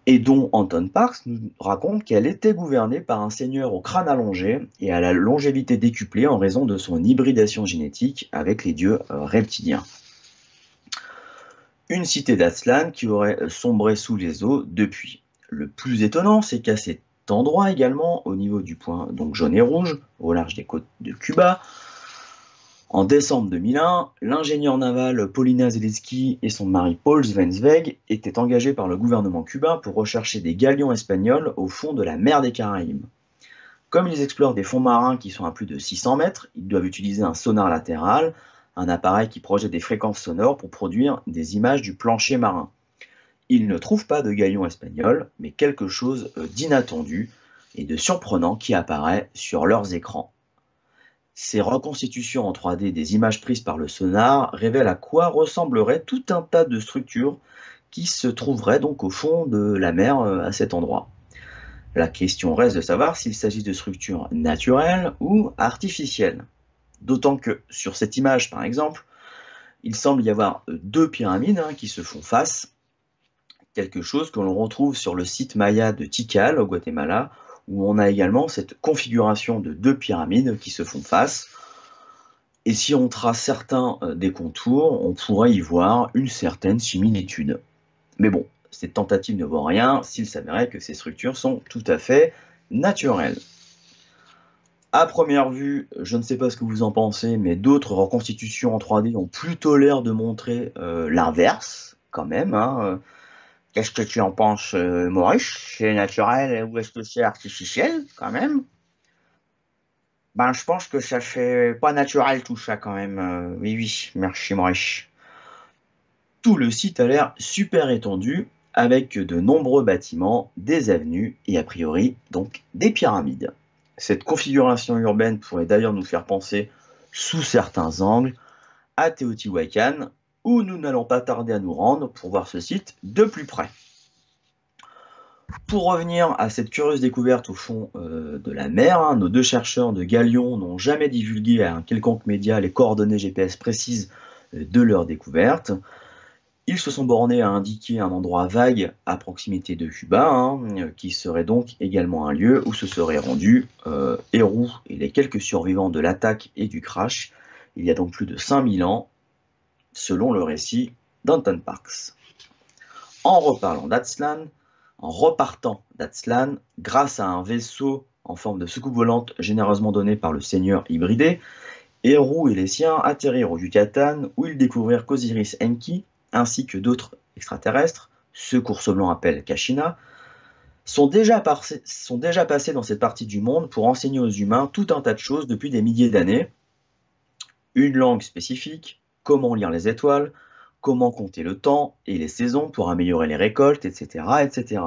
Et dont Anton Parks nous raconte qu'elle était gouvernée par un seigneur au crâne allongé et à la longévité décuplée en raison de son hybridation génétique avec les dieux reptiliens. Une cité d'Aztlan qui aurait sombré sous les eaux depuis. Le plus étonnant, c'est qu'à cet endroit également, au niveau du point donc jaune et rouge, au large des côtes de Cuba, en décembre 2001, l'ingénieur naval Paulina Zelinsky et son mari Paul Svensveg étaient engagés par le gouvernement cubain pour rechercher des galions espagnols au fond de la mer des Caraïbes. Comme ils explorent des fonds marins qui sont à plus de 600 mètres, ils doivent utiliser un sonar latéral, un appareil qui projette des fréquences sonores pour produire des images du plancher marin. Ils ne trouvent pas de galion espagnol, mais quelque chose d'inattendu et de surprenant qui apparaît sur leurs écrans. Ces reconstitutions en 3D des images prises par le sonar révèlent à quoi ressemblerait tout un tas de structures qui se trouveraient donc au fond de la mer à cet endroit. La question reste de savoir s'il s'agit de structures naturelles ou artificielles. D'autant que sur cette image, par exemple, il semble y avoir deux pyramides qui se font face, quelque chose que l'on retrouve sur le site Maya de Tikal, au Guatemala, où on a également cette configuration de deux pyramides qui se font face. Et si on trace certains des contours, on pourrait y voir une certaine similitude. Mais bon, cette tentative ne vaut rien s'il s'avérait que ces structures sont tout à fait naturelles. À première vue, je ne sais pas ce que vous en pensez, mais d'autres reconstitutions en 3D ont plutôt l'air de montrer l'inverse, quand même, hein. Qu'est-ce que tu en penses, Maurice? C'est naturel ou est-ce que c'est artificiel, quand même? Ben, je pense que ça fait pas naturel tout ça, quand même. Oui, oui, merci, Maurice. Tout le site a l'air super étendu, avec de nombreux bâtiments, des avenues et a priori donc des pyramides. Cette configuration urbaine pourrait d'ailleurs nous faire penser, sous certains angles, à Teotihuacan, où nous n'allons pas tarder à nous rendre pour voir ce site de plus près. Pour revenir à cette curieuse découverte au fond de la mer, nos deux chercheurs de Galion n'ont jamais divulgué à un quelconque média les coordonnées GPS précises de leur découverte. Ils se sont bornés à indiquer un endroit vague à proximité de Cuba, qui serait donc également un lieu où se seraient rendus Héroux et les quelques survivants de l'attaque et du crash, il y a donc plus de 5000 ans, selon le récit d'Anton Parks. En repartant d'Aztlan, grâce à un vaisseau en forme de soucoupe volante généreusement donné par le seigneur hybridé, Héroux et les siens atterrirent au Yucatan, où ils découvrirent qu'Osiris Enki, ainsi que d'autres extraterrestres, ceux qu'Ours Blanc appelle Kashina, sont déjà passés dans cette partie du monde pour enseigner aux humains tout un tas de choses depuis des milliers d'années. Une langue spécifique, comment lire les étoiles, comment compter le temps et les saisons pour améliorer les récoltes, etc., etc.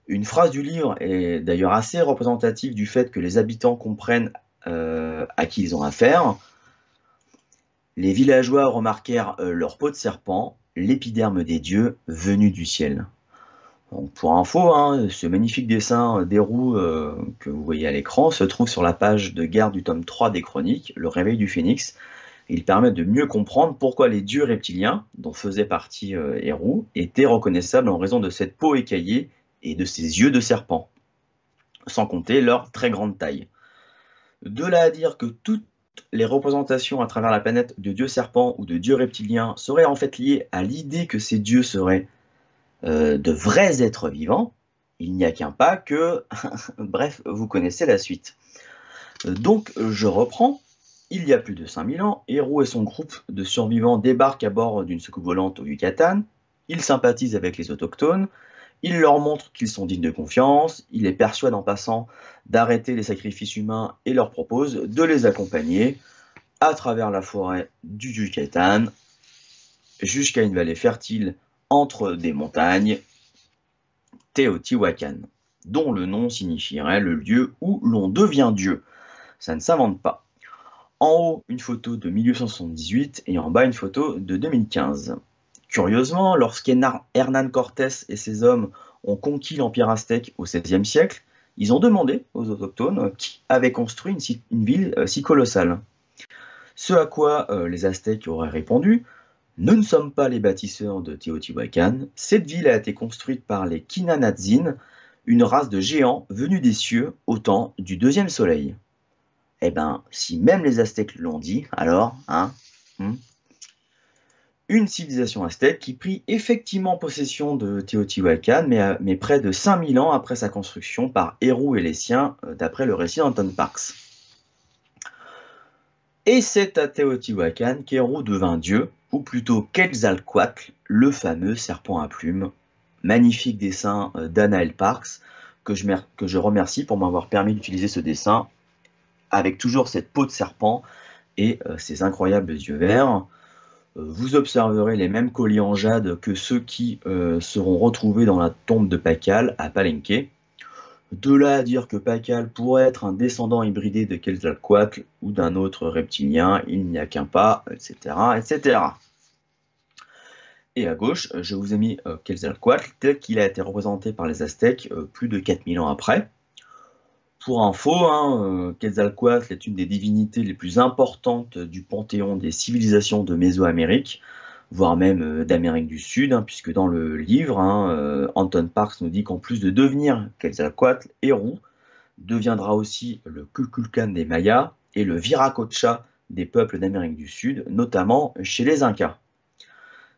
Une phrase du livre est d'ailleurs assez représentative du fait que les habitants comprennent à qui ils ont affaire. Les villageois remarquèrent leur peau de serpent, l'épiderme des dieux venus du ciel. Donc, pour info, ce magnifique dessin d'Héroux que vous voyez à l'écran se trouve sur la page de garde du tome 3 des Chroniques, Le Réveil du Phénix. Il permet de mieux comprendre pourquoi les dieux reptiliens, dont faisait partie Héroux, étaient reconnaissables en raison de cette peau écaillée et de ses yeux de serpent, sans compter leur très grande taille. De là à dire que toutes les représentations à travers la planète de dieux serpents ou de dieux reptiliens seraient en fait liées à l'idée que ces dieux seraient de vrais êtres vivants, il n'y a qu'un pas que... Bref, vous connaissez la suite. Donc, je reprends. Il y a plus de 5000 ans, Héroux et son groupe de survivants débarquent à bord d'une soucoupe volante au Yucatan. Ils sympathisent avec les autochtones. Il leur montre qu'ils sont dignes de confiance. Il les persuade en passant d'arrêter les sacrifices humains et leur propose de les accompagner à travers la forêt du Yucatan jusqu'à une vallée fertile entre des montagnes, Teotihuacan, dont le nom signifierait le lieu où l'on devient Dieu. Ça ne s'invente pas. En haut, une photo de 1878 et en bas, une photo de 2015. Curieusement, lorsqu'Hernán Cortés et ses hommes ont conquis l'Empire aztèque au XVIe siècle, ils ont demandé aux autochtones qui avait construit une ville si colossale. Ce à quoi les Aztèques auraient répondu: nous ne sommes pas les bâtisseurs de Teotihuacan, cette ville a été construite par les Kinanatzin, une race de géants venus des cieux au temps du deuxième soleil. Eh ben, si même les Aztèques l'ont dit, alors, Une civilisation aztèque qui prit effectivement possession de Teotihuacan, mais près de 5000 ans après sa construction par Héroux et les siens, d'après le récit d'Anton Parks. Et c'est à Teotihuacan qu'Héroux devint dieu, ou plutôt Quetzalcoatl, le fameux serpent à plumes. Magnifique dessin d'Anaël Parks, que je remercie pour m'avoir permis d'utiliser ce dessin, avec toujours cette peau de serpent et ces incroyables yeux verts. Vous observerez les mêmes colliers en jade que ceux qui seront retrouvés dans la tombe de Pakal à Palenque. De là à dire que Pakal pourrait être un descendant hybridé de Quetzalcoatl ou d'un autre reptilien, il n'y a qu'un pas, etc., etc. Et à gauche, je vous ai mis Quetzalcoatl tel qu'il a été représenté par les Aztèques plus de 4000 ans après. Pour info, Quetzalcoatl est une des divinités les plus importantes du panthéon des civilisations de Mésoamérique, voire même d'Amérique du Sud, puisque dans le livre, Anton Parks nous dit qu'en plus de devenir Quetzalcoatl, Héroux deviendra aussi le Kukulkan des Mayas et le Viracocha des peuples d'Amérique du Sud, notamment chez les Incas.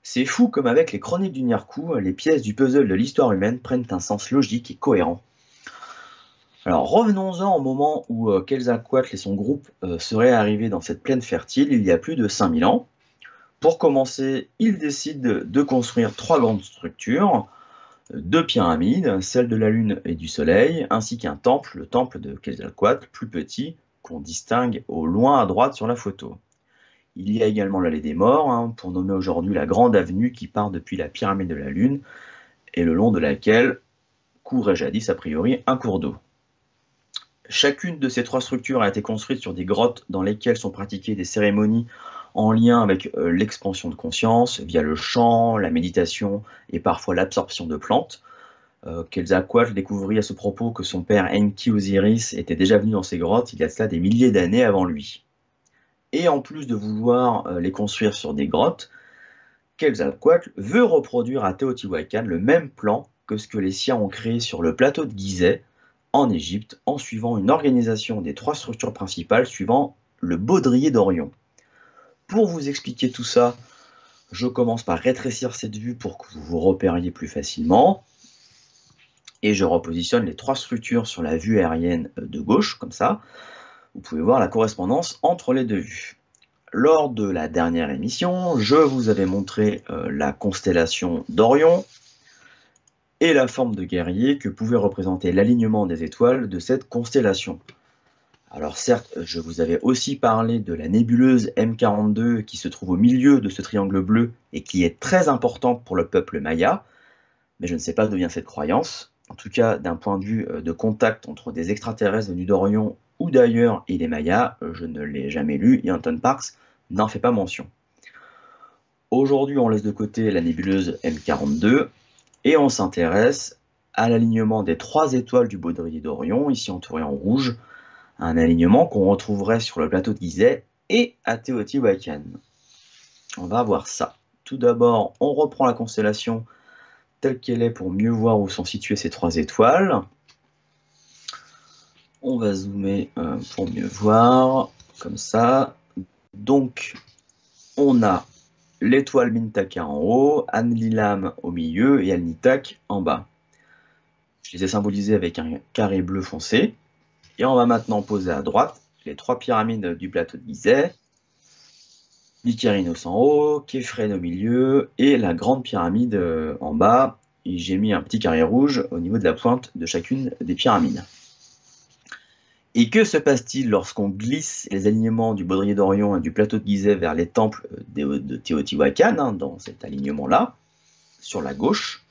C'est fou comme avec les chroniques du Nyarku, les pièces du puzzle de l'histoire humaine prennent un sens logique et cohérent. Alors revenons-en au moment où Quetzalcoatl et son groupe seraient arrivés dans cette plaine fertile il y a plus de 5000 ans. Pour commencer, ils décident de construire 3 grandes structures, 2 pyramides, celle de la Lune et du Soleil, ainsi qu'un temple, le temple de Quetzalcoatl, plus petit, qu'on distingue au loin à droite sur la photo. Il y a également l'allée des morts, pour nommer aujourd'hui la grande avenue qui part depuis la pyramide de la Lune, et le long de laquelle courait jadis a priori un cours d'eau. Chacune de ces 3 structures a été construite sur des grottes dans lesquelles sont pratiquées des cérémonies en lien avec l'expansion de conscience, via le chant, la méditation et parfois l'absorption de plantes. Quetzalcoatl découvrit à ce propos que son père Enki Osiris était déjà venu dans ces grottes il y a de cela des milliers d'années avant lui. Et en plus de vouloir les construire sur des grottes, Quetzalcoatl veut reproduire à Teotihuacan le même plan que ce que les siens ont créé sur le plateau de Gizeh, en Égypte, en suivant une organisation des 3 structures principales suivant le baudrier d'Orion. Pour vous expliquer tout ça, je commence par rétrécir cette vue pour que vous vous repériez plus facilement. Et je repositionne les 3 structures sur la vue aérienne de gauche, comme ça. Vous pouvez voir la correspondance entre les 2 vues. Lors de la dernière émission, je vous avais montré la constellation d'Orion et la forme de guerrier que pouvait représenter l'alignement des étoiles de cette constellation. Alors certes, je vous avais aussi parlé de la nébuleuse M42 qui se trouve au milieu de ce triangle bleu et qui est très importante pour le peuple maya, mais je ne sais pas d'où vient cette croyance. En tout cas, d'un point de vue de contact entre des extraterrestres venus d'Orion ou d'ailleurs et les Mayas, je ne l'ai jamais lu et Anton Parks n'en fait pas mention. Aujourd'hui, on laisse de côté la nébuleuse M42 et on s'intéresse à l'alignement des 3 étoiles du baudrier d'Orion, ici entourées en rouge, un alignement qu'on retrouverait sur le plateau de Gizeh et à Teotihuacan. On va voir ça. Tout d'abord, on reprend la constellation telle qu'elle est pour mieux voir où sont situées ces 3 étoiles. On va zoomer pour mieux voir, comme ça. Donc, on a l'étoile Mintaka en haut, Anlilam au milieu et Alnitak en bas. Je les ai symbolisés avec un carré bleu foncé. Et on va maintenant poser à droite les 3 pyramides du plateau de Gizeh, Mykérinos en haut, Képhren au milieu et la grande pyramide en bas. Et j'ai mis un petit carré rouge au niveau de la pointe de chacune des pyramides. Et que se passe-t-il lorsqu'on glisse les alignements du baudrier d'Orion et du plateau de Gizeh vers les temples de Teotihuacan, dans cet alignement-là, sur la gauche?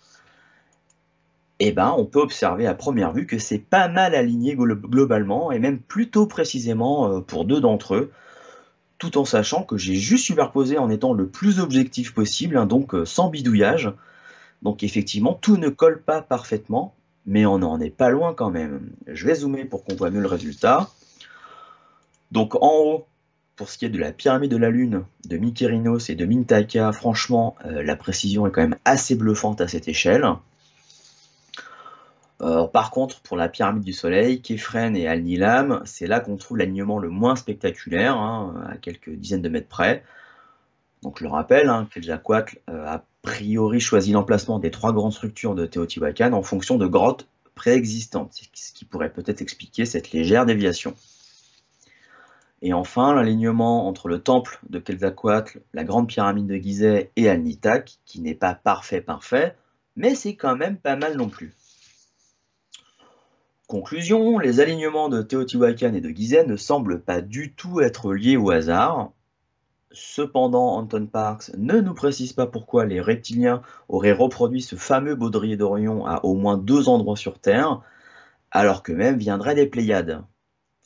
Eh ben, on peut observer à première vue que c'est pas mal aligné globalement, et même plutôt précisément pour 2 d'entre eux, tout en sachant que j'ai juste superposé en étant le plus objectif possible, donc sans bidouillage. Donc effectivement, tout ne colle pas parfaitement, mais on n'en est pas loin quand même. Je vais zoomer pour qu'on voit mieux le résultat. Donc en haut, pour ce qui est de la pyramide de la Lune, de Mykérinos et de Mintaka, franchement, la précision est quand même assez bluffante à cette échelle. Par contre, pour la pyramide du Soleil, Képhren et Alnilam, c'est là qu'on trouve l'alignement le moins spectaculaire, à quelques dizaines de mètres près. Donc je le rappelle, Quetzalcoatl a priori choisi l'emplacement des 3 grandes structures de Teotihuacan en fonction de grottes préexistantes, ce qui pourrait peut-être expliquer cette légère déviation. Et enfin, l'alignement entre le temple de Quetzalcoatl, la grande pyramide de Gizeh et Alnitak, qui n'est pas parfait, mais c'est quand même pas mal non plus. Conclusion, les alignements de Teotihuacan et de Gizeh ne semblent pas du tout être liés au hasard. Cependant, Anton Parks ne nous précise pas pourquoi les reptiliens auraient reproduit ce fameux baudrier d'Orion à au moins 2 endroits sur Terre, alors que même viendraient des Pléiades.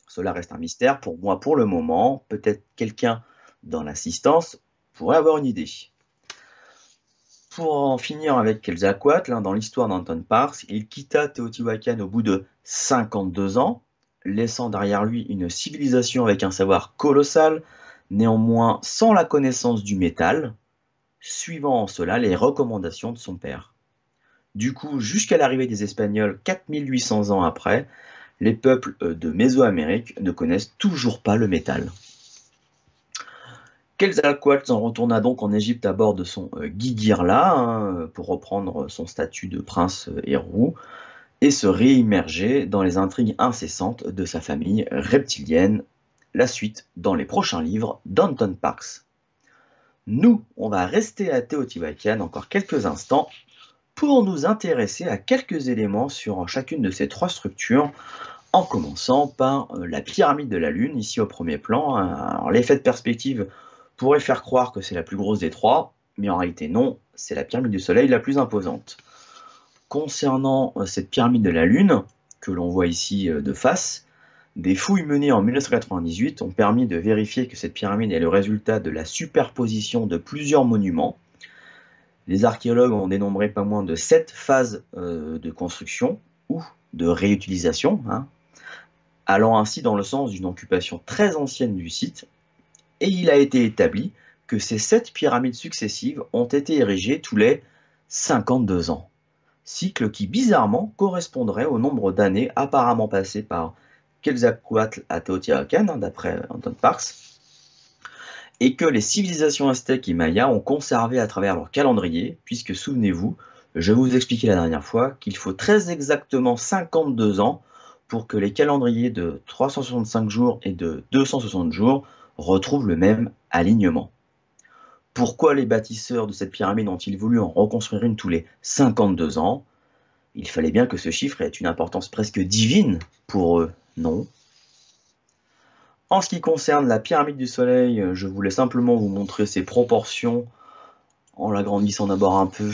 Cela reste un mystère pour moi pour le moment, peut-être quelqu'un dans l'assistance pourrait avoir une idée. Pour en finir avec Quetzalcoatl, dans l'histoire d'Anton Parks, il quitta Teotihuacan au bout de 52 ans, laissant derrière lui une civilisation avec un savoir colossal, néanmoins sans la connaissance du métal, suivant en cela les recommandations de son père. Du coup, jusqu'à l'arrivée des Espagnols 4800 ans après, les peuples de Mésoamérique ne connaissent toujours pas le métal. Quetzalcoatl en retourna donc en Égypte à bord de son Guigirla, hein, pour reprendre son statut de prince héros et se réimmerger dans les intrigues incessantes de sa famille reptilienne. La suite dans les prochains livres d'Anton Parks. Nous, on va rester à Teotihuacan encore quelques instants pour nous intéresser à quelques éléments sur chacune de ces trois structures, en commençant par la pyramide de la Lune, ici au premier plan. Alors, l'effet de perspective pourrait faire croire que c'est la plus grosse des trois, mais en réalité non, c'est la pyramide du Soleil la plus imposante. Concernant cette pyramide de la Lune, que l'on voit ici de face, des fouilles menées en 1998 ont permis de vérifier que cette pyramide est le résultat de la superposition de plusieurs monuments. Les archéologues ont dénombré pas moins de 7 phases de construction ou de réutilisation, hein, allant ainsi dans le sens d'une occupation très ancienne du site, et il a été établi que ces 7 pyramides successives ont été érigées tous les 52 ans, cycle qui bizarrement correspondrait au nombre d'années apparemment passées par Quetzalcoatl à Teotihuacan, hein, d'après Anton Parks, et que les civilisations aztèques et mayas ont conservé à travers leur calendrier, puisque souvenez-vous, je vous expliquais la dernière fois qu'il faut très exactement 52 ans pour que les calendriers de 365 jours et de 260 jours retrouvent le même alignement. Pourquoi les bâtisseurs de cette pyramide ont-ils voulu en reconstruire une tous les 52 ans? Il fallait bien que ce chiffre ait une importance presque divine pour eux, non? En ce qui concerne la pyramide du Soleil, je voulais simplement vous montrer ses proportions en l'agrandissant d'abord un peu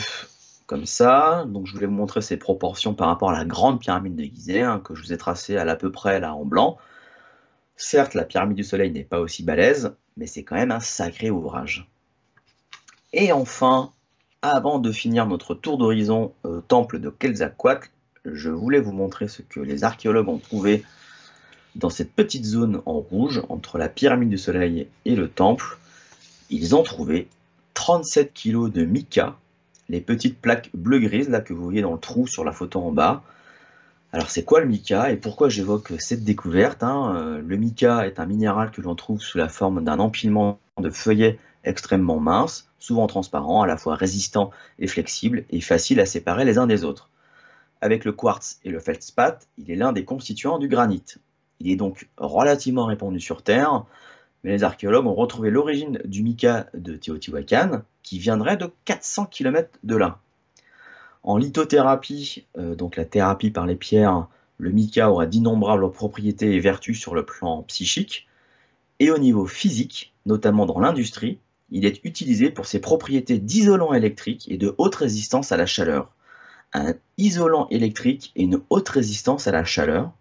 comme ça. Donc je voulais vous montrer ses proportions par rapport à la grande pyramide de Gizeh, hein, que je vous ai tracée à peu près là en blanc. Certes, la pyramide du Soleil n'est pas aussi balèze, mais c'est quand même un sacré ouvrage. Et enfin, avant de finir notre tour d'horizon au temple de Quetzalcoatl, je voulais vous montrer ce que les archéologues ont trouvé dans cette petite zone en rouge, entre la pyramide du Soleil et le temple. Ils ont trouvé 37 kg de mica, les petites plaques bleu-grises là que vous voyez dans le trou sur la photo en bas. Alors c'est quoi le mica et pourquoi j'évoque cette découverte, hein? Le mica est un minéral que l'on trouve sous la forme d'un empilement de feuillets extrêmement minces, souvent transparents, à la fois résistants et flexibles, et faciles à séparer les uns des autres. Avec le quartz et le feldspath, il est l'un des constituants du granit. Il est donc relativement répandu sur Terre, mais les archéologues ont retrouvé l'origine du mica de Teotihuacan, qui viendrait de 400 km de là. En lithothérapie, donc la thérapie par les pierres, le mica aura d'innombrables propriétés et vertus sur le plan psychique, et au niveau physique, notamment dans l'industrie, il est utilisé pour ses propriétés d'isolant électrique et de haute résistance à la chaleur. Un isolant électrique et une haute résistance à la chaleur.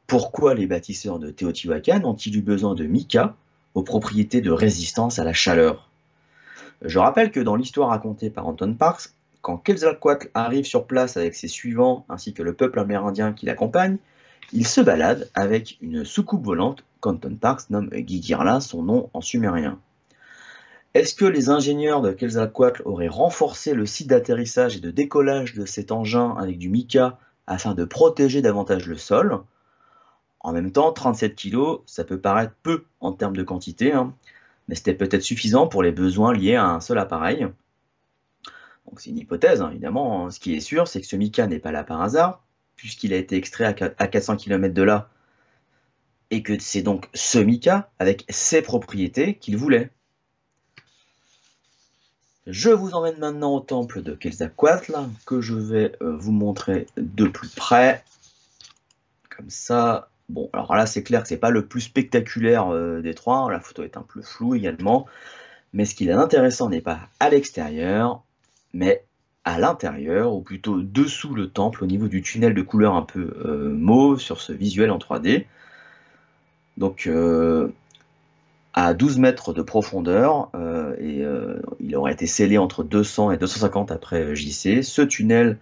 Pourquoi les bâtisseurs de Teotihuacan ont-ils eu besoin de mica aux propriétés de résistance à la chaleur? Je rappelle que dans l'histoire racontée par Anton Parks, quand Quetzalcoatl arrive sur place avec ses suivants ainsi que le peuple amérindien qui l'accompagne, il se balade avec une soucoupe volante qu'Anton Parks nomme Gigirla, son nom en sumérien. Est-ce que les ingénieurs de Quetzalcoatl auraient renforcé le site d'atterrissage et de décollage de cet engin avec du mica afin de protéger davantage le sol? En même temps, 37 kg, ça peut paraître peu en termes de quantité, hein, mais c'était peut-être suffisant pour les besoins liés à un seul appareil. Donc c'est une hypothèse, hein, évidemment. Hein. Ce qui est sûr, c'est que ce mica n'est pas là par hasard, puisqu'il a été extrait à 400 km de là, et que c'est donc ce mica, avec ses propriétés, qu'il voulait. Je vous emmène maintenant au temple de Quetzalcoatl, que je vais vous montrer de plus près, comme ça. Bon, alors là, c'est clair que c'est pas le plus spectaculaire des trois, hein. La photo est un peu floue également, mais ce qui est intéressant n'est pas à l'extérieur, mais à l'intérieur, ou plutôt dessous le temple, au niveau du tunnel de couleur un peu mauve sur ce visuel en 3D. Donc, à 12 mètres de profondeur, il aurait été scellé entre 200 et 250 après JC. Ce tunnel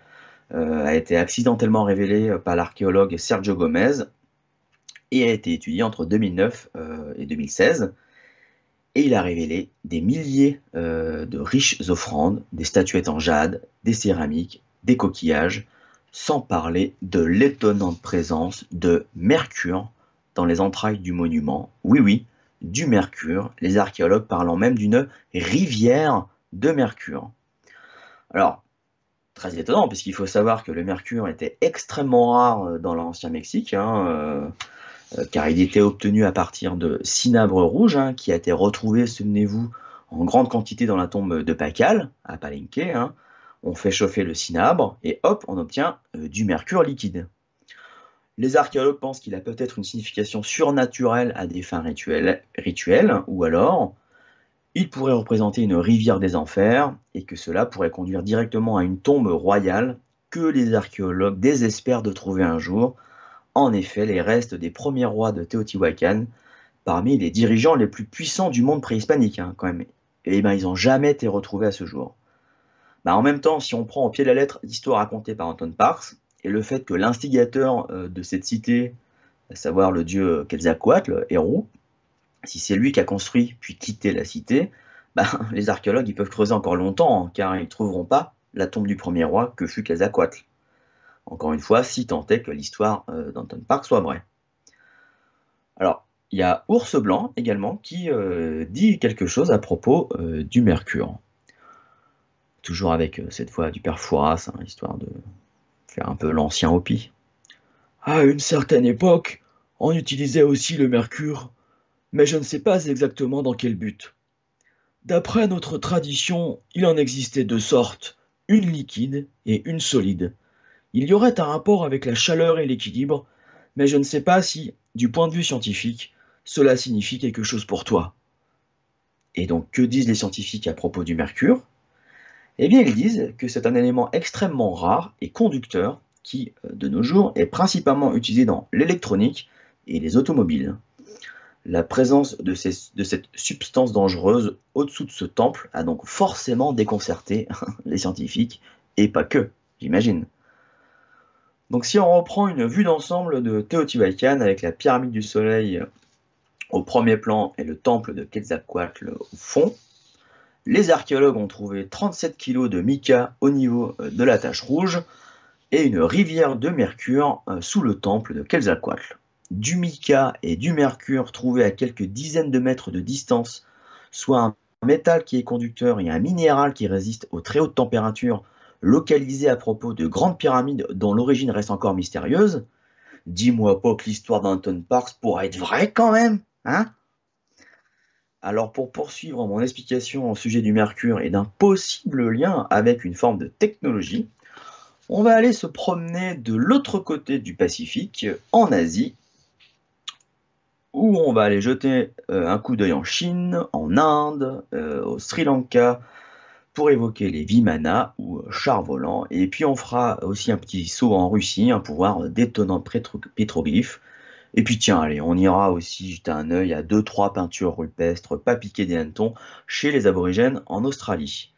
a été accidentellement révélé par l'archéologue Sergio Gomez et a été étudié entre 2009 et 2016. Et il a révélé des milliers de riches offrandes, des statuettes en jade, des céramiques, des coquillages, sans parler de l'étonnante présence de mercure dans les entrailles du monument. Oui, oui, du mercure, les archéologues parlant même d'une rivière de mercure. Alors, très étonnant, puisqu'il faut savoir que le mercure était extrêmement rare dans l'ancien Mexique, car il était obtenu à partir de cinabre rouge, qui a été retrouvé, souvenez-vous, en grande quantité dans la tombe de Pacal, à Palenque. On fait chauffer le cinabre, et hop, on obtient du mercure liquide. Les archéologues pensent qu'il a peut-être une signification surnaturelle à des fins rituelles, ou alors il pourrait représenter une rivière des enfers, et que cela pourrait conduire directement à une tombe royale que les archéologues désespèrent de trouver un jour. En effet, les restes des premiers rois de Teotihuacan, parmi les dirigeants les plus puissants du monde préhispanique, quand même, et ils n'ont jamais été retrouvés à ce jour. En même temps, si on prend au pied de la lettre l'histoire racontée par Anton Parks, et le fait que l'instigateur de cette cité, à savoir le dieu Quetzalcoatl, Héru, si c'est lui qui a construit puis quitté la cité, les archéologues ils peuvent creuser encore longtemps, car ils ne trouveront pas la tombe du premier roi que fut Quetzalcoatl. Encore une fois, si tant est que l'histoire d'Anton Parks soit vraie. Alors, il y a Ours Blanc également qui dit quelque chose à propos du mercure. Toujours avec cette fois du père Fouras, histoire de faire un peu l'ancien Hopi. À une certaine époque, on utilisait aussi le mercure, mais je ne sais pas exactement dans quel but. D'après notre tradition, il en existait deux sortes, une liquide et une solide. Il y aurait un rapport avec la chaleur et l'équilibre, mais je ne sais pas si, du point de vue scientifique, cela signifie quelque chose pour toi. Et donc, que disent les scientifiques à propos du mercure? Eh bien, ils disent que c'est un élément extrêmement rare et conducteur qui, de nos jours, est principalement utilisé dans l'électronique et les automobiles. La présence de cette substance dangereuse au-dessous de ce temple a donc forcément déconcerté les scientifiques, et pas que, j'imagine. Donc si on reprend une vue d'ensemble de Teotihuacan avec la pyramide du soleil au premier plan et le temple de Quetzalcoatl au fond, les archéologues ont trouvé 37 kg de mica au niveau de la tache rouge et une rivière de mercure sous le temple de Quetzalcoatl. Du mica et du mercure trouvés à quelques dizaines de mètres de distance, soit un métal qui est conducteur et un minéral qui résiste aux très hautes températures, localisé à propos de grandes pyramides dont l'origine reste encore mystérieuse. Dis-moi pas que l'histoire d'Anton Parks pourrait être vraie quand même, hein? Alors pour poursuivre mon explication au sujet du mercure et d'un possible lien avec une forme de technologie, on va aller se promener de l'autre côté du Pacifique, en Asie, où on va aller jeter un coup d'œil en Chine, en Inde, au Sri Lanka, pour évoquer les Vimana ou chars volants, et puis on fera aussi un petit saut en Russie pour voir d'étonnants pétroglyphes. Et puis tiens, allez, on ira aussi jeter un œil à 2-3 peintures rupestres pas piquées des hannetons chez les aborigènes en Australie.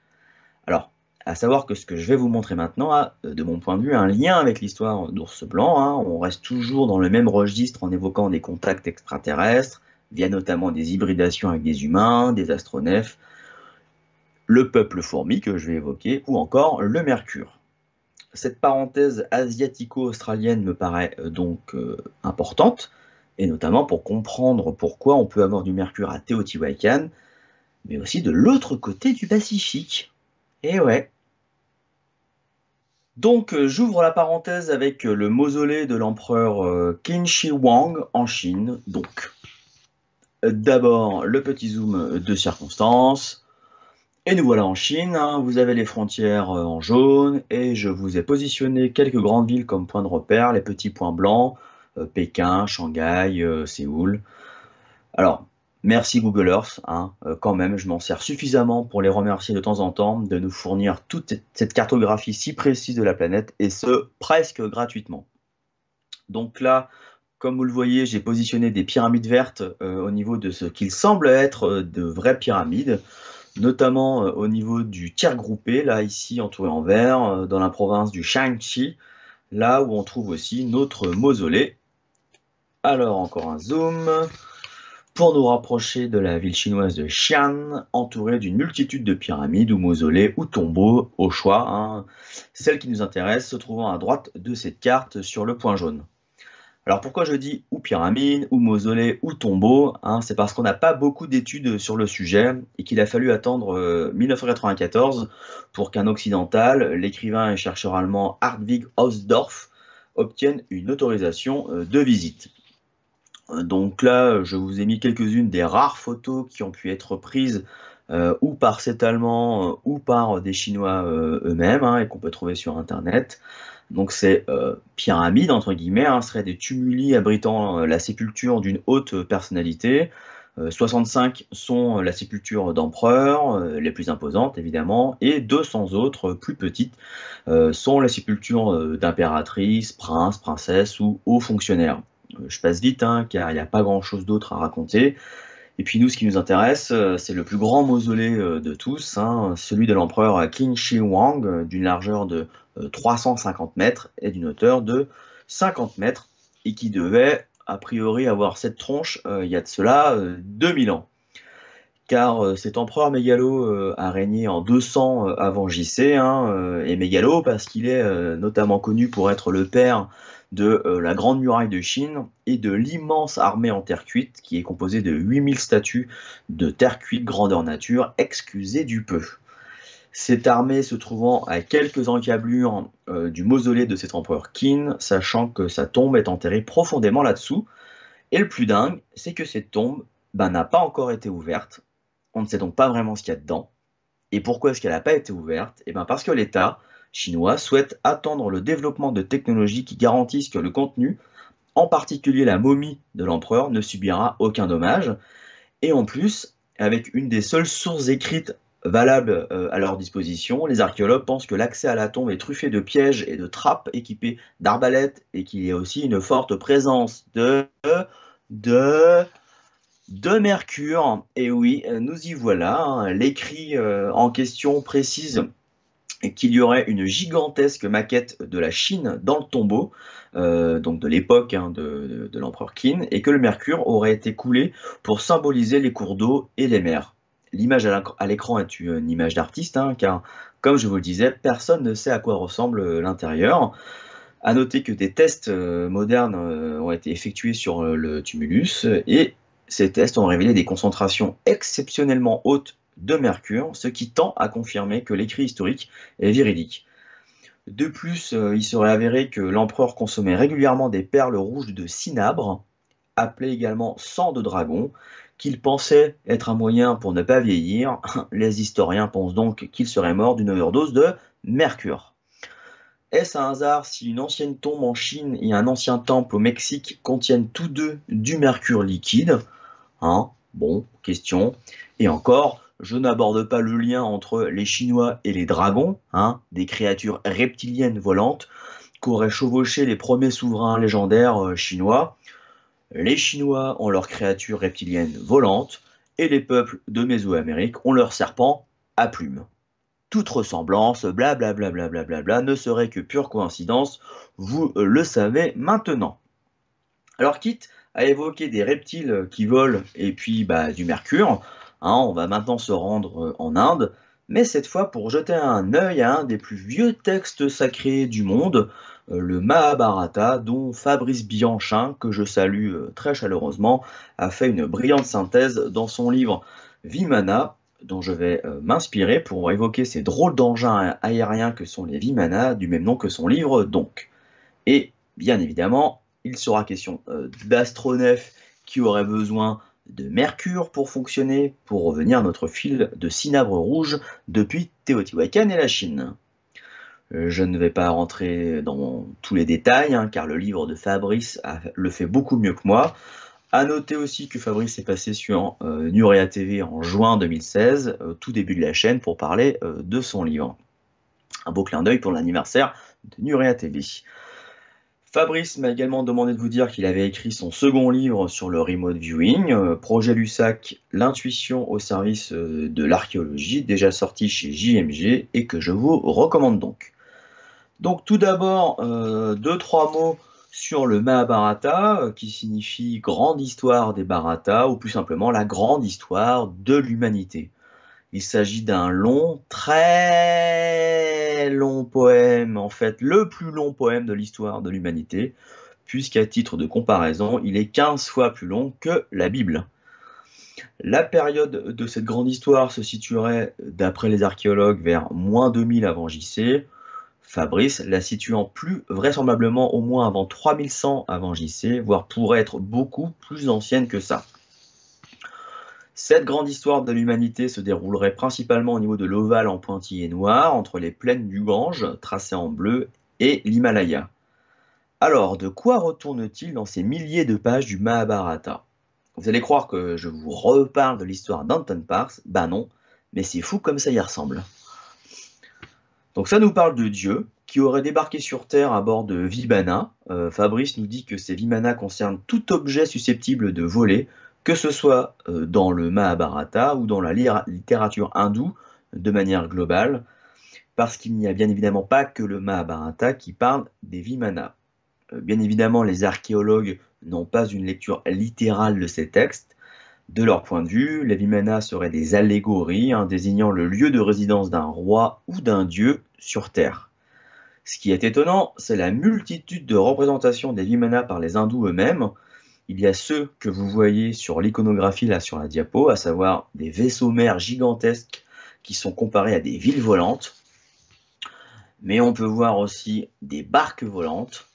Alors, à savoir que ce que je vais vous montrer maintenant a, de mon point de vue, un lien avec l'histoire d'Ours Blanc. On reste toujours dans le même registre en évoquant des contacts extraterrestres, via notamment des hybridations avec des humains, des astronefs, le peuple fourmi que je vais évoquer, ou encore le mercure. Cette parenthèse asiatico-australienne me paraît donc importante, et notamment pour comprendre pourquoi on peut avoir du mercure à Teotihuacan, mais aussi de l'autre côté du Pacifique. Et ouais. Donc j'ouvre la parenthèse avec le mausolée de l'empereur Qin Shi Huang en Chine. Donc, d'abord le petit zoom de circonstance. Et nous voilà en Chine, vous avez les frontières en jaune, et je vous ai positionné quelques grandes villes comme point de repère, les petits points blancs, Pékin, Shanghai, Séoul. Alors, merci Google Earth, quand même, je m'en sers suffisamment pour les remercier de temps en temps de nous fournir toute cette cartographie si précise de la planète, et ce, presque gratuitement. Donc là, comme vous le voyez, j'ai positionné des pyramides vertes au niveau de ce qu'il semble être de vraies pyramides, notamment au niveau du tiers groupé, là ici entouré en vert, dans la province du Shaanxi, là où on trouve aussi notre mausolée. Alors encore un zoom, pour nous rapprocher de la ville chinoise de Xi'an, entourée d'une multitude de pyramides ou mausolées ou tombeaux, au choix, celle qui nous intéresse se trouvant à droite de cette carte sur le point jaune. Alors pourquoi je dis ou pyramide, ou mausolée, ou tombeau, hein, c'est parce qu'on n'a pas beaucoup d'études sur le sujet et qu'il a fallu attendre 1994 pour qu'un occidental, l'écrivain et chercheur allemand Hartwig Hausdorff, obtienne une autorisation de visite. Donc là, je vous ai mis quelques-unes des rares photos qui ont pu être prises ou par cet Allemand ou par des Chinois eux-mêmes, hein, et qu'on peut trouver sur Internet. Donc ces pyramides, entre guillemets, hein, seraient des tumuli abritant la sépulture d'une haute personnalité. 65 sont la sépulture d'empereurs, les plus imposantes évidemment, et 200 autres, plus petites, sont la sépulture d'impératrices, princes, princesses ou hauts fonctionnaires. Je passe vite, hein, car il n'y a pas grand-chose d'autre à raconter. Et puis nous, ce qui nous intéresse, c'est le plus grand mausolée de tous, hein, celui de l'empereur Qin Shi Huang, d'une largeur de 350 mètres et d'une hauteur de 50 mètres, et qui devait, a priori, avoir cette tronche il y a de cela 2000 ans. Car cet empereur mégalo a régné en 200 avant JC, hein, et mégalo parce qu'il est notamment connu pour être le père de la Grande Muraille de Chine et de l'immense armée en terre cuite qui est composée de 8000 statues de terre cuite grandeur nature, excusez du peu. Cette armée se trouvant à quelques encablures du mausolée de cet empereur Qin, sachant que sa tombe est enterrée profondément là-dessous. Et le plus dingue, c'est que cette tombe n'a pas encore été ouverte. On ne sait donc pas vraiment ce qu'il y a dedans. Et pourquoi est-ce qu'elle n'a pas été ouverte? Parce que l'État chinois souhaite attendre le développement de technologies qui garantissent que le contenu, en particulier la momie de l'empereur, ne subira aucun dommage. Et en plus, avec une des seules sources écrites valables à leur disposition, les archéologues pensent que l'accès à la tombe est truffé de pièges et de trappes équipées d'arbalètes et qu'il y a aussi une forte présence de mercure. Et oui, nous y voilà, hein. L'écrit en question précise qu'il y aurait une gigantesque maquette de la Chine dans le tombeau, donc de l'époque, hein, de l'empereur Qin, et que le mercure aurait été coulé pour symboliser les cours d'eau et les mers. L'image à l'écran est une image d'artiste, hein, car, comme je vous le disais, personne ne sait à quoi ressemble l'intérieur. À noter que des tests modernes ont été effectués sur le tumulus, et ces tests ont révélé des concentrations exceptionnellement hautes de mercure, ce qui tend à confirmer que l'écrit historique est véridique. De plus, il serait avéré que l'empereur consommait régulièrement des perles rouges de cinabre, appelées également sang de dragon, qu'il pensait être un moyen pour ne pas vieillir. Les historiens pensent donc qu'il serait mort d'une overdose de mercure. Est-ce un hasard si une ancienne tombe en Chine et un ancien temple au Mexique contiennent tous deux du mercure liquide? Hein? Bon, question. Et encore, je n'aborde pas le lien entre les Chinois et les dragons, hein, des créatures reptiliennes volantes qu'auraient chevauché les premiers souverains légendaires chinois. Les Chinois ont leurs créatures reptiliennes volantes et les peuples de Mésoamérique ont leurs serpents à plumes. Toute ressemblance, blablabla, ne serait que pure coïncidence, vous le savez maintenant. Alors quitte à évoquer des reptiles qui volent et puis du mercure, hein, on va maintenant se rendre en Inde, mais cette fois pour jeter un œil à un des plus vieux textes sacrés du monde, le Mahabharata, dont Fabrice Bianchin, que je salue très chaleureusement, a fait une brillante synthèse dans son livre Vimana, dont je vais m'inspirer pour évoquer ces drôles d'engins aériens que sont les Vimana, du même nom que son livre donc. Et bien évidemment, il sera question d'astronefs qui auraient besoin de mercure pour fonctionner, pour revenir à notre fil de cinabre rouge depuis Teotihuacan et la Chine. Je ne vais pas rentrer dans tous les détails, hein, car le livre de Fabrice le fait beaucoup mieux que moi. À noter aussi que Fabrice est passé sur Nurea TV en juin 2016, tout début de la chaîne, pour parler de son livre. Un beau clin d'œil pour l'anniversaire de Nurea TV. Fabrice m'a également demandé de vous dire qu'il avait écrit son second livre sur le remote viewing, Projet Lussac, l'intuition au service de l'archéologie, déjà sorti chez JMG et que je vous recommande donc. Donc tout d'abord, 2-3 mots sur le Mahabharata, qui signifie grande histoire des Bharata, ou plus simplement la grande histoire de l'humanité. Il s'agit d'un long, très long poème, en fait le plus long poème de l'histoire de l'humanité, puisqu'à titre de comparaison, il est 15 fois plus long que la Bible. La période de cette grande histoire se situerait, d'après les archéologues, vers moins 2000 avant JC. Fabrice la situant plus vraisemblablement au moins avant 3100 avant JC, voire pourrait être beaucoup plus ancienne que ça. Cette grande histoire de l'humanité se déroulerait principalement au niveau de l'ovale en pointillé noir, entre les plaines du Gange, tracées en bleu, et l'Himalaya. Alors, de quoi retourne-t-il dans ces milliers de pages du Mahabharata? Vous allez croire que je vous reparle de l'histoire d'Anton Parks, bah non, mais c'est fou comme ça y ressemble. Donc ça nous parle de Dieu qui aurait débarqué sur Terre à bord de Vimana. Fabrice nous dit que ces Vimana concernent tout objet susceptible de voler, que ce soit dans le Mahabharata ou dans la littérature hindoue de manière globale, parce qu'il n'y a bien évidemment pas que le Mahabharata qui parle des Vimana. Bien évidemment, les archéologues n'ont pas une lecture littérale de ces textes. De leur point de vue, les Vimana seraient des allégories désignant le lieu de résidence d'un roi ou d'un dieu sur Terre. Ce qui est étonnant, c'est la multitude de représentations des Vimana par les hindous eux-mêmes. Il y a ceux que vous voyez sur l'iconographie là sur la diapo, à savoir des vaisseaux-mers gigantesques qui sont comparés à des villes volantes. Mais on peut voir aussi des barques volantes,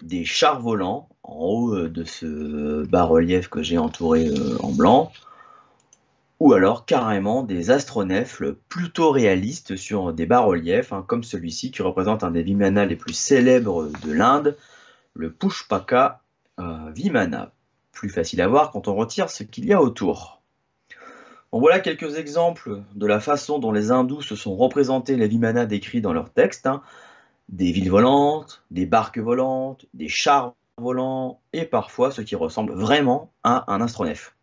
des chars volants en haut de ce bas-relief que j'ai entouré en blanc, ou alors carrément des astronefs plutôt réalistes sur des bas-reliefs, comme celui-ci qui représente un des Vimana les plus célèbres de l'Inde, le Pushpaka Vimana. Plus facile à voir quand on retire ce qu'il y a autour. Bon, voilà quelques exemples de la façon dont les hindous se sont représentés les Vimana décrits dans leurs textes. Des villes volantes, des barques volantes, des chars volants, et parfois ce qui ressemble vraiment à un astronef.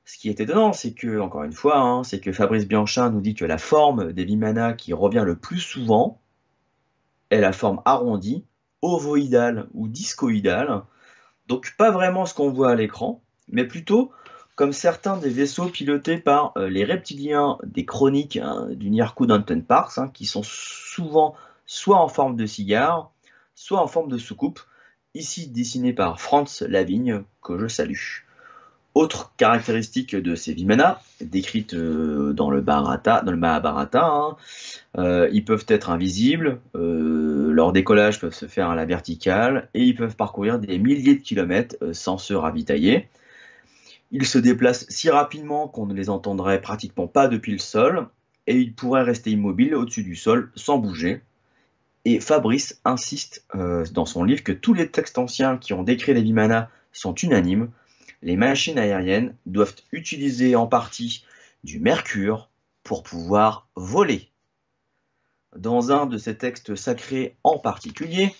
Ce qui est étonnant, c'est que, encore une fois, c'est que Fabrice Bianchin nous dit que la forme des Vimana qui revient le plus souvent est la forme arrondie, ovoïdale ou discoïdale. Donc pas vraiment ce qu'on voit à l'écran, mais plutôt comme certains des vaisseaux pilotés par les reptiliens des chroniques du Nirku d'Anton Parks, qui sont souvent soit en forme de cigare, soit en forme de soucoupe, ici dessiné par Franz Lavigne, que je salue. Autre caractéristique de ces Vimana, décrites dans le Mahabharata, ils peuvent être invisibles, leur décollage peut se faire à la verticale, et ils peuvent parcourir des milliers de kilomètres sans se ravitailler. Ils se déplacent si rapidement qu'on ne les entendrait pratiquement pas depuis le sol, et ils pourraient rester immobiles au-dessus du sol sans bouger. Et Fabrice insiste dans son livre que tous les textes anciens qui ont décrit les Vimana sont unanimes. Les machines aériennes doivent utiliser en partie du mercure pour pouvoir voler. Dans un de ces textes sacrés en particulier,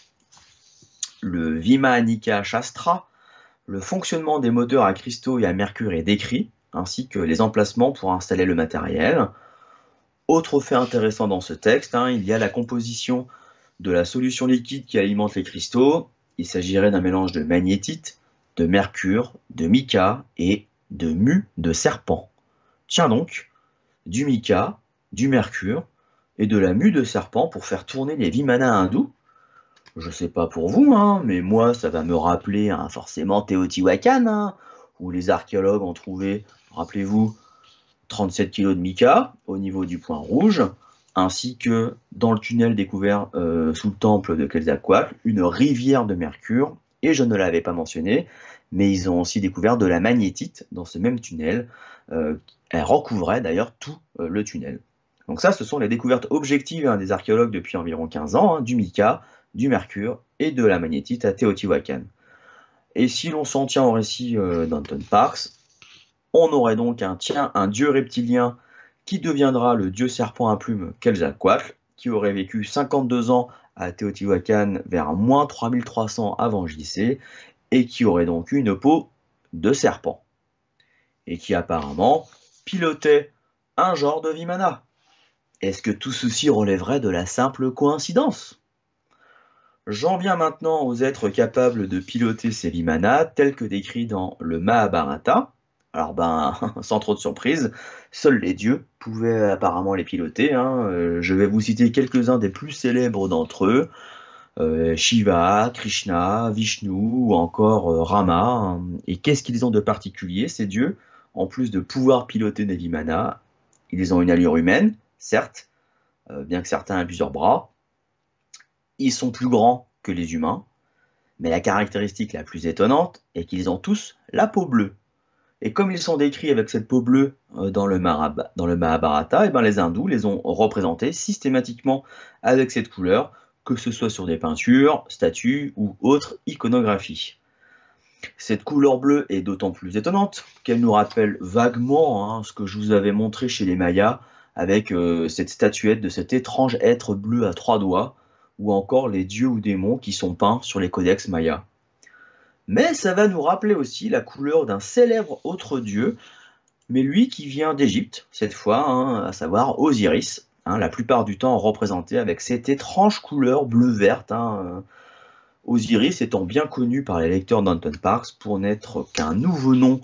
le Vimanika Shastra, le fonctionnement des moteurs à cristaux et à mercure est décrit, ainsi que les emplacements pour installer le matériel. Autre fait intéressant dans ce texte, il y a la composition de la solution liquide qui alimente les cristaux. Il s'agirait d'un mélange de magnétite, de mercure, de mica et de mue de serpent. Tiens donc, du mica, du mercure et de la mue de serpent pour faire tourner les Vimana hindous. Je sais pas pour vous, mais moi ça va me rappeler forcément Teotihuacan, où les archéologues ont trouvé, rappelez-vous, 37 kg de mica au niveau du point rouge, ainsi que dans le tunnel découvert sous le temple de Quetzalcoatl, une rivière de mercure. Et je ne l'avais pas mentionné, mais ils ont aussi découvert de la magnétite dans ce même tunnel. Elle recouvrait d'ailleurs tout le tunnel. Donc ça, ce sont les découvertes objectives des archéologues depuis environ 15 ans, du mica, du mercure et de la magnétite à Teotihuacan. Et si l'on s'en tient au récit d'Anton Parks, on aurait donc un dieu reptilien qui deviendra le dieu serpent à plumes Quetzalcoatl, qui aurait vécu 52 ans à Teotihuacan vers moins 3300 avant JC, et qui aurait donc eu une peau de serpent, et qui apparemment pilotait un genre de Vimana. Est-ce que tout ceci relèverait de la simple coïncidence? J'en viens maintenant aux êtres capables de piloter ces Vimana, tels que décrits dans le Mahabharata. Alors sans trop de surprise, seuls les dieux pouvaient apparemment les piloter. Je vais vous citer quelques-uns des plus célèbres d'entre eux. Shiva, Krishna, Vishnu ou encore Rama, hein. Et qu'est-ce qu'ils ont de particulier, ces dieux? En plus de pouvoir piloter des Vimana, ils ont une allure humaine, certes, bien que certains aient plusieurs bras. Ils sont plus grands que les humains, mais la caractéristique la plus étonnante est qu'ils ont tous la peau bleue. Et comme ils sont décrits avec cette peau bleue dans le Mahabharata, et ben les hindous les ont représentés systématiquement avec cette couleur, que ce soit sur des peintures, statues ou autres iconographies. Cette couleur bleue est d'autant plus étonnante qu'elle nous rappelle vaguement ce que je vous avais montré chez les Mayas, avec cette statuette de cet étrange être bleu à 3 doigts, ou encore les dieux ou démons qui sont peints sur les codex mayas. Mais ça va nous rappeler aussi la couleur d'un célèbre autre dieu, mais lui qui vient d'Égypte, cette fois, à savoir Osiris, la plupart du temps représenté avec cette étrange couleur bleu-verte. Osiris étant bien connu par les lecteurs d'Haunted Parks pour n'être qu'un nouveau nom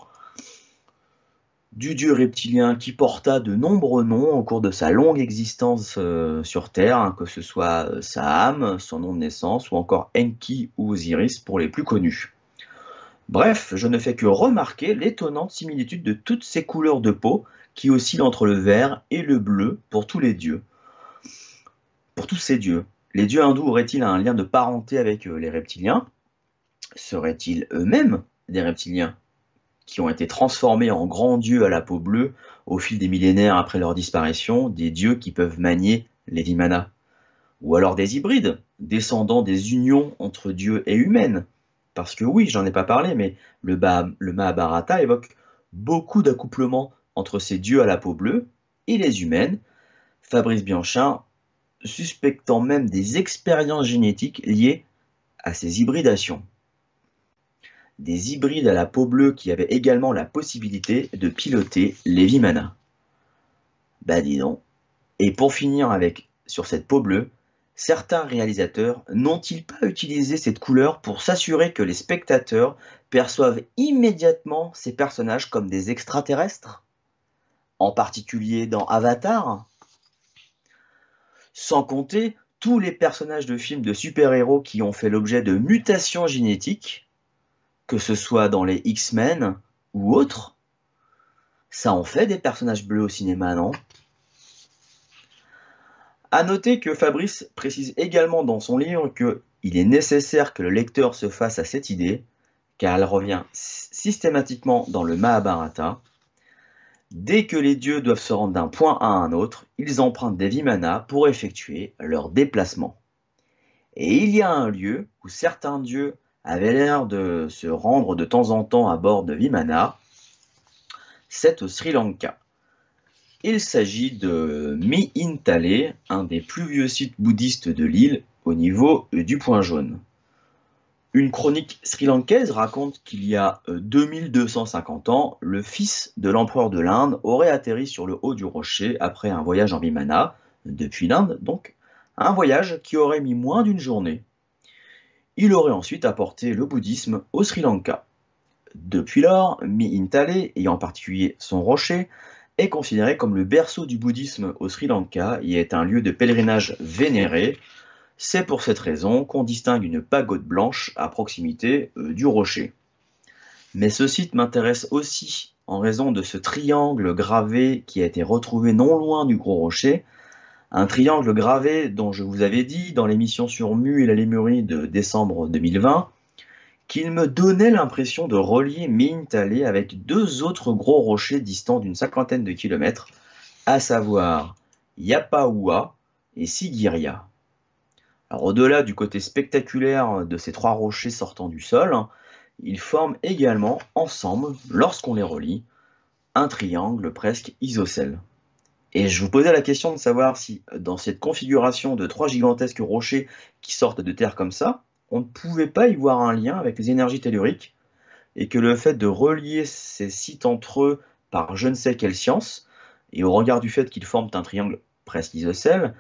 du dieu reptilien qui porta de nombreux noms au cours de sa longue existence sur Terre, que ce soit sa âme, son nom de naissance, ou encore Enki ou Osiris pour les plus connus. Bref, je ne fais que remarquer l'étonnante similitude de toutes ces couleurs de peau qui oscillent entre le vert et le bleu pour tous les dieux. Pour tous ces dieux, les dieux hindous auraient-ils un lien de parenté avec les reptiliens? Seraient-ils eux-mêmes des reptiliens qui ont été transformés en grands dieux à la peau bleue au fil des millénaires après leur disparition, des dieux qui peuvent manier les Vimanas? Ou alors des hybrides, descendants des unions entre dieux et humaines? Parce que oui, j'en ai pas parlé, mais le Mahabharata évoque beaucoup d'accouplements entre ces dieux à la peau bleue et les humaines, Fabrice Bianchin suspectant même des expériences génétiques liées à ces hybridations. Des hybrides à la peau bleue qui avaient également la possibilité de piloter les Vimanas. Bah dis donc. Et pour finir sur cette peau bleue, certains réalisateurs n'ont-ils pas utilisé cette couleur pour s'assurer que les spectateurs perçoivent immédiatement ces personnages comme des extraterrestres? En particulier dans Avatar? Sans compter tous les personnages de films de super-héros qui ont fait l'objet de mutations génétiques, que ce soit dans les X-Men ou autres. Ça en fait des personnages bleus au cinéma, non? À noter que Fabrice précise également dans son livre qu'il est nécessaire que le lecteur se fasse à cette idée, car elle revient systématiquement dans le Mahabharata. Dès que les dieux doivent se rendre d'un point à un autre, ils empruntent des Vimanas pour effectuer leur déplacement. Et il y a un lieu où certains dieux avaient l'air de se rendre de temps en temps à bord de Vimana, c'est au Sri Lanka. Il s'agit de Mihintale, un des plus vieux sites bouddhistes de l'île, au niveau du Point Jaune. Une chronique sri-lankaise raconte qu'il y a 2250 ans, le fils de l'empereur de l'Inde aurait atterri sur le haut du rocher après un voyage en Vimana, depuis l'Inde donc, un voyage qui aurait mis moins d'une journée. Il aurait ensuite apporté le bouddhisme au Sri Lanka. Depuis lors, Mihintale, et en particulier son rocher, est considéré comme le berceau du bouddhisme au Sri Lanka et est un lieu de pèlerinage vénéré. C'est pour cette raison qu'on distingue une pagode blanche à proximité du rocher. Mais ce site m'intéresse aussi en raison de ce triangle gravé qui a été retrouvé non loin du gros rocher. Un triangle gravé dont je vous avais dit dans l'émission sur Mu et la Lémurie de décembre 2020 qu'il me donnait l'impression de relier Mihintale avec deux autres gros rochers distants d'une cinquantaine de kilomètres, à savoir Yapaua et Sigiriya. Alors, au-delà du côté spectaculaire de ces trois rochers sortant du sol, ils forment également ensemble, lorsqu'on les relie, un triangle presque isocèle. Et je vous posais la question de savoir si, dans cette configuration de trois gigantesques rochers qui sortent de terre comme ça, on ne pouvait pas y voir un lien avec les énergies telluriques, et que le fait de relier ces sites entre eux par je ne sais quelle science, et au regard du fait qu'ils forment un triangle presque isocèle,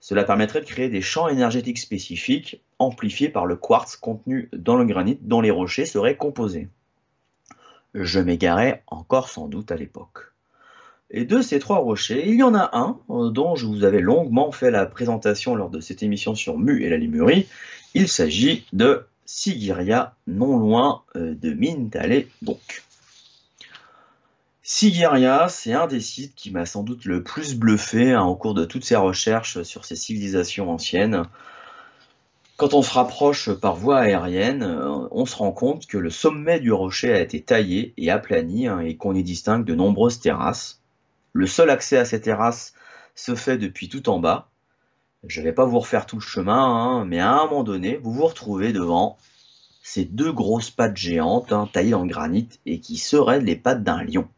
cela permettrait de créer des champs énergétiques spécifiques, amplifiés par le quartz contenu dans le granit dont les rochers seraient composés. Je m'égarais encore sans doute à l'époque. Et de ces trois rochers, il y en a un dont je vous avais longuement fait la présentation lors de cette émission sur Mu et la Lémurie. Il s'agit de Sigiriya, non loin de Mintalé donc. Sigiriya, c'est un des sites qui m'a sans doute le plus bluffé au cours de toutes ces recherches sur ces civilisations anciennes. Quand on se rapproche par voie aérienne, on se rend compte que le sommet du rocher a été taillé et aplani et qu'on y distingue de nombreuses terrasses. Le seul accès à ces terrasses se fait depuis tout en bas. Je ne vais pas vous refaire tout le chemin, mais à un moment donné, vous vous retrouvez devant ces deux grosses pattes géantes taillées en granit et qui seraient les pattes d'un lion.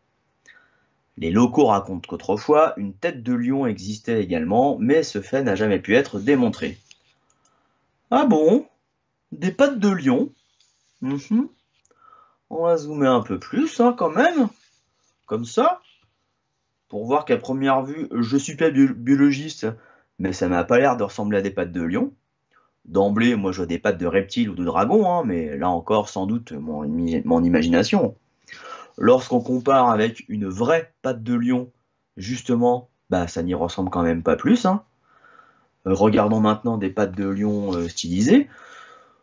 Les locaux racontent qu'autrefois, une tête de lion existait également, mais ce fait n'a jamais pu être démontré. Ah bon? Des pattes de lion? On va zoomer un peu plus quand même, comme ça, pour voir qu'à première vue, je suis pas biologiste, mais ça m'a pas l'air de ressembler à des pattes de lion. D'emblée, moi je vois des pattes de reptile ou de dragon, mais là encore, sans doute, mon imagination. Lorsqu'on compare avec une vraie patte de lion, justement, ça n'y ressemble quand même pas plus. Regardons maintenant des pattes de lion stylisées,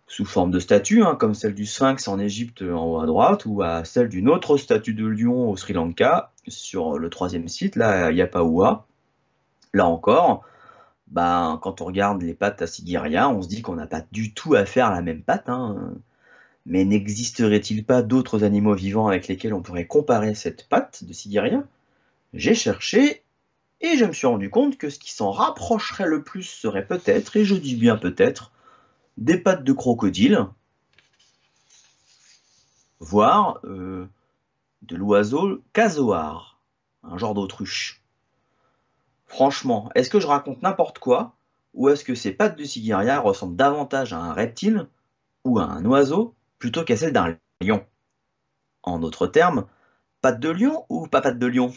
sous forme de statue, comme celle du Sphinx en Égypte en haut à droite, ou à celle d'une autre statue de lion au Sri Lanka, sur le troisième site, là, à Yapaoua. Là encore, quand on regarde les pattes à Sigiriya, on se dit qu'on n'a pas du tout affaire à la même patte. Mais n'existerait-il pas d'autres animaux vivants avec lesquels on pourrait comparer cette patte de Sigiriya? J'ai cherché et je me suis rendu compte que ce qui s'en rapprocherait le plus serait peut-être, et je dis bien peut-être, des pattes de crocodile, voire de l'oiseau casoar, un genre d'autruche. Franchement, est-ce que je raconte n'importe quoi, ou est-ce que ces pattes de Sigiriya ressemblent davantage à un reptile ou à un oiseau plutôt qu'à celle d'un lion? En d'autres termes, pattes de lion ou pas pattes de lion?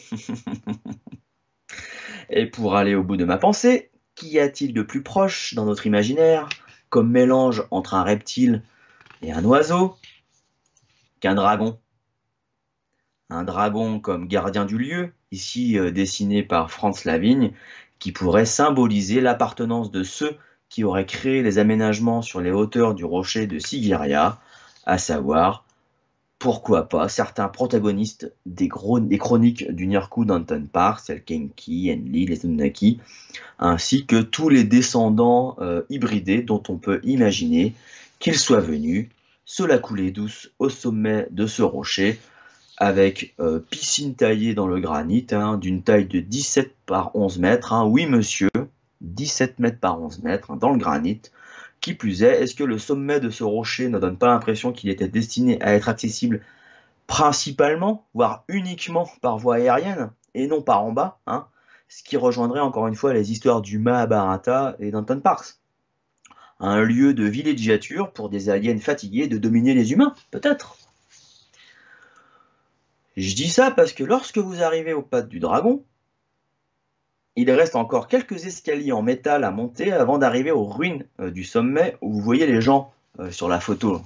Et pour aller au bout de ma pensée, qu'y a-t-il de plus proche dans notre imaginaire, comme mélange entre un reptile et un oiseau, qu'un dragon? Un dragon comme gardien du lieu, ici dessiné par Franz Lavigne, qui pourrait symboliser l'appartenance de ceux qui auraient créé les aménagements sur les hauteurs du rocher de Sigiriya, à savoir, pourquoi pas, certains protagonistes des chroniques du Nirku Danton Park, celles Kenki, Enlil, les Anunnaki, ainsi que tous les descendants hybridés dont on peut imaginer qu'ils soient venus se la couler douce au sommet de ce rocher, avec piscine taillée dans le granit, d'une taille de 17 par 11 mètres, oui monsieur, 17 mètres par 11 mètres dans le granit. Qui plus est, est-ce que le sommet de ce rocher ne donne pas l'impression qu'il était destiné à être accessible principalement, voire uniquement par voie aérienne, et non par en bas, ce qui rejoindrait encore une fois les histoires du Mahabharata et d'Anton Parks. Un lieu de villégiature pour des aliens fatigués de dominer les humains, peut-être. Je dis ça parce que lorsque vous arrivez aux pattes du dragon, il reste encore quelques escaliers en métal à monter avant d'arriver aux ruines du sommet où vous voyez les gens sur la photo.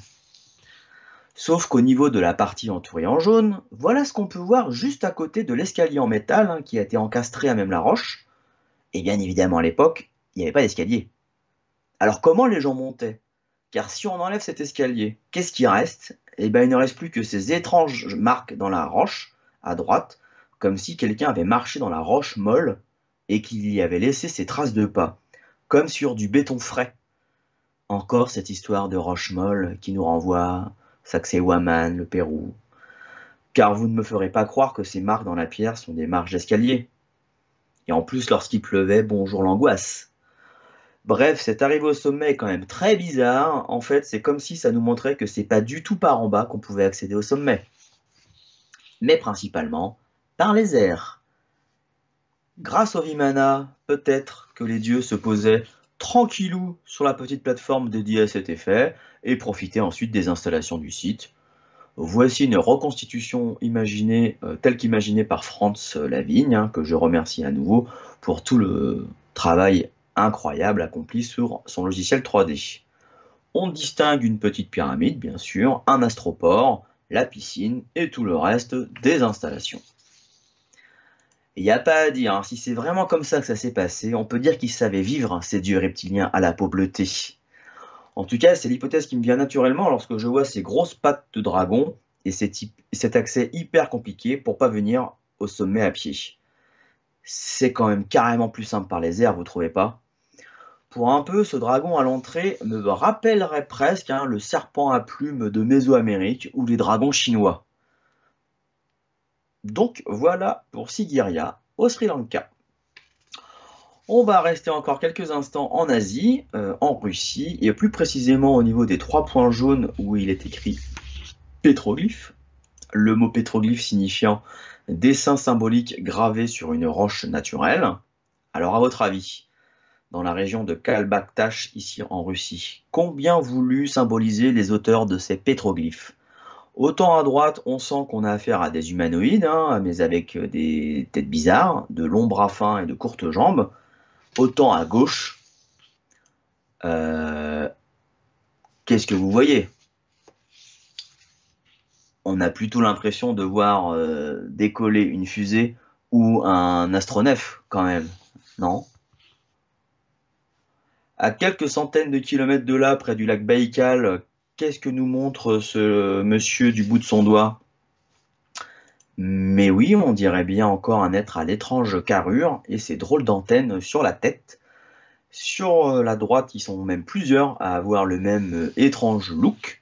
Sauf qu'au niveau de la partie entourée en jaune, voilà ce qu'on peut voir juste à côté de l'escalier en métal qui a été encastré à même la roche. Et bien évidemment à l'époque, il n'y avait pas d'escalier. Alors comment les gens montaient? Car si on enlève cet escalier, qu'est-ce qui reste? Eh bien il ne reste plus que ces étranges marques dans la roche, à droite, comme si quelqu'un avait marché dans la roche molle et qu'il y avait laissé ses traces de pas, comme sur du béton frais. Encore cette histoire de roche molle qui nous renvoie Sacsayhuaman, le Pérou. Car vous ne me ferez pas croire que ces marques dans la pierre sont des marches d'escalier. Et en plus, lorsqu'il pleuvait, bonjour l'angoisse. Bref, cette arrivée au sommet est quand même très bizarre. En fait, c'est comme si ça nous montrait que c'est pas du tout par en bas qu'on pouvait accéder au sommet. Mais principalement par les airs. Grâce au Vimana, peut-être que les dieux se posaient tranquillou sur la petite plateforme dédiée à cet effet et profitaient ensuite des installations du site. Voici une reconstitution imaginée, telle qu'imaginée par Franz Lavigne, que je remercie à nouveau pour tout le travail incroyable accompli sur son logiciel 3D. On distingue une petite pyramide, bien sûr, un astroport, la piscine et tout le reste des installations. Il n'y a pas à dire, hein, si c'est vraiment comme ça que ça s'est passé, on peut dire qu'ils savaient vivre, ces dieux reptiliens à la peau bleutée. En tout cas, c'est l'hypothèse qui me vient naturellement lorsque je vois ces grosses pattes de dragon et cet accès hyper compliqué pour pas venir au sommet à pied. C'est quand même carrément plus simple par les airs, vous trouvez pas? Pour un peu, ce dragon à l'entrée me rappellerait presque le serpent à plumes de Mésoamérique ou les dragons chinois. Donc voilà pour Sigiriya au Sri Lanka. On va rester encore quelques instants en Asie, en Russie, et plus précisément au niveau des 3 points jaunes où il est écrit pétroglyphe. Le mot pétroglyphe signifiant dessin symbolique gravé sur une roche naturelle. Alors à votre avis, dans la région de Kalbakh-Tash, ici en Russie, combien voulu symboliser les auteurs de ces pétroglyphes? Autant à droite, on sent qu'on a affaire à des humanoïdes, mais avec des têtes bizarres, de longs bras fins et de courtes jambes. Autant à gauche, qu'est-ce que vous voyez? On a plutôt l'impression de voir décoller une fusée ou un astronef quand même, non? À quelques centaines de kilomètres de là, près du lac Baïkal, qu'est-ce que nous montre ce monsieur du bout de son doigt? Mais oui, on dirait bien encore un être à l'étrange carrure et ses drôles d'antennes sur la tête. Sur la droite, ils sont même plusieurs à avoir le même étrange look.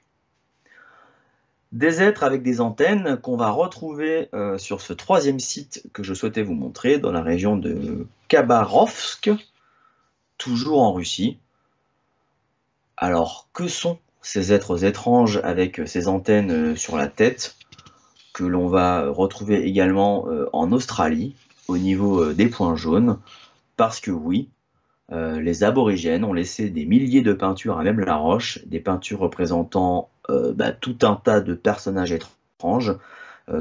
Des êtres avec des antennes qu'on va retrouver sur ce 3e site que je souhaitais vous montrer, dans la région de Khabarovsk, toujours en Russie. Alors, que sont ces êtres étranges avec ces antennes sur la tête, que l'on va retrouver également en Australie, au niveau des points jaunes? Parce que oui, les aborigènes ont laissé des milliers de peintures à même la roche, des peintures représentant tout un tas de personnages étranges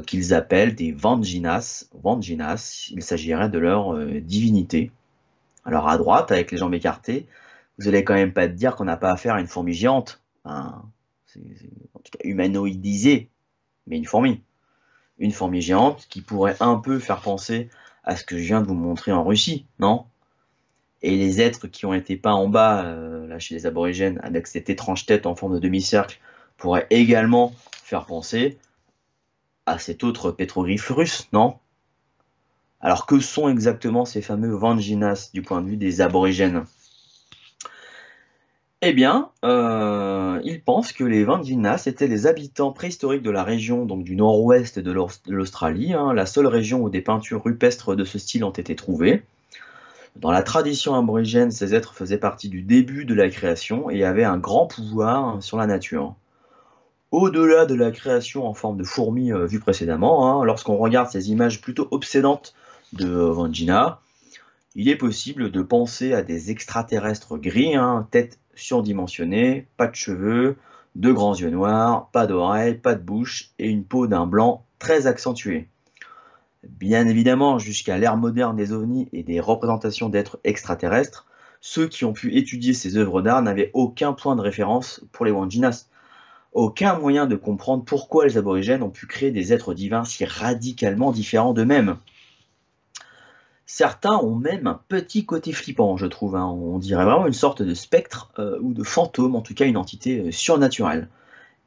qu'ils appellent des Vanginas. Vanginas, il s'agirait de leur divinité. Alors à droite, avec les jambes écartées, vous allez quand même pas te dire qu'on n'a pas affaire à une fourmi géante. Enfin, en tout cas humanoïdisée, mais une fourmi. Une fourmi géante qui pourrait un peu faire penser à ce que je viens de vous montrer en Russie, non? Et les êtres qui ont été peints en bas, là chez les aborigènes, avec cette étrange tête en forme de demi-cercle, pourraient également faire penser à cet autre pétroglyphe russe, non? Alors que sont exactement ces fameux Vanginas du point de vue des aborigènes? Eh bien, ils pensent que les Vanginas étaient les habitants préhistoriques de la région donc du nord-ouest de l'Australie, la seule région où des peintures rupestres de ce style ont été trouvées. Dans la tradition aborigène, ces êtres faisaient partie du début de la création et avaient un grand pouvoir sur la nature. Au-delà de la création en forme de fourmis vue précédemment, lorsqu'on regarde ces images plutôt obsédantes de Vangina, il est possible de penser à des extraterrestres gris, tête surdimensionnée, pas de cheveux, de grands yeux noirs, pas d'oreilles, pas de bouche et une peau d'un blanc très accentué. Bien évidemment, jusqu'à l'ère moderne des ovnis et des représentations d'êtres extraterrestres, ceux qui ont pu étudier ces œuvres d'art n'avaient aucun point de référence pour les Wanjinas, aucun moyen de comprendre pourquoi les aborigènes ont pu créer des êtres divins si radicalement différents d'eux-mêmes. Certains ont même un petit côté flippant, je trouve. On dirait vraiment une sorte de spectre ou de fantôme, en tout cas une entité surnaturelle.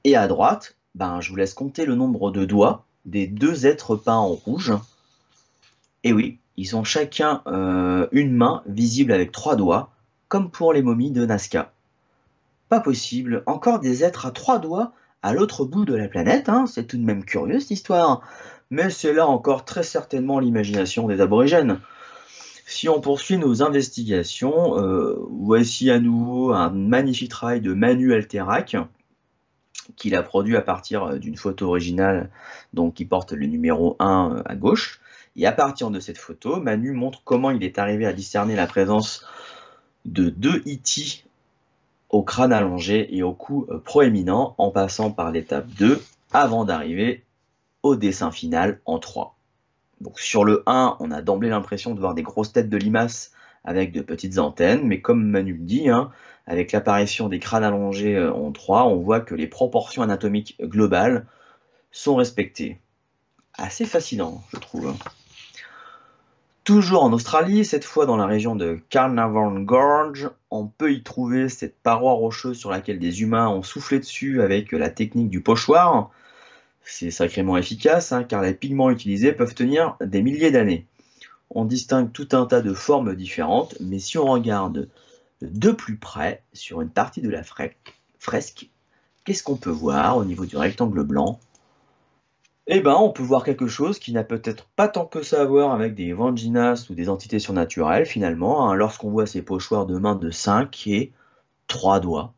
Et à droite, je vous laisse compter le nombre de doigts des 2 êtres peints en rouge. Et oui, ils ont chacun une main visible avec 3 doigts, comme pour les momies de Nazca. Pas possible, encore des êtres à 3 doigts à l'autre bout de la planète, c'est tout de même curieux cette histoire. Mais c'est là encore très certainement l'imagination des aborigènes. Si on poursuit nos investigations, voici à nouveau un magnifique travail de Manu Alterac, qu'il a produit à partir d'une photo originale donc, qui porte le numéro 1 à gauche. Et à partir de cette photo, Manu montre comment il est arrivé à discerner la présence de 2 E.T. au crâne allongé et au cou proéminent, en passant par l'étape 2, avant d'arriver au dessin final en 3. Donc sur le 1, on a d'emblée l'impression de voir des grosses têtes de limaces avec de petites antennes, mais comme Manu le dit, avec l'apparition des crânes allongés en 3, on voit que les proportions anatomiques globales sont respectées. Assez fascinant, je trouve. Toujours en Australie, cette fois dans la région de Carnarvon Gorge, on peut y trouver cette paroi rocheuse sur laquelle des humains ont soufflé dessus avec la technique du pochoir. C'est sacrément efficace, hein, car les pigments utilisés peuvent tenir des milliers d'années. On distingue tout un tas de formes différentes, mais si on regarde de plus près sur une partie de la fresque, qu'est-ce qu'on peut voir au niveau du rectangle blanc? Eh ben, on peut voir quelque chose qui n'a peut-être pas tant que ça à voir avec des Vanginas ou des entités surnaturelles, finalement, hein, lorsqu'on voit ces pochoirs de main de 5 et 3 doigts.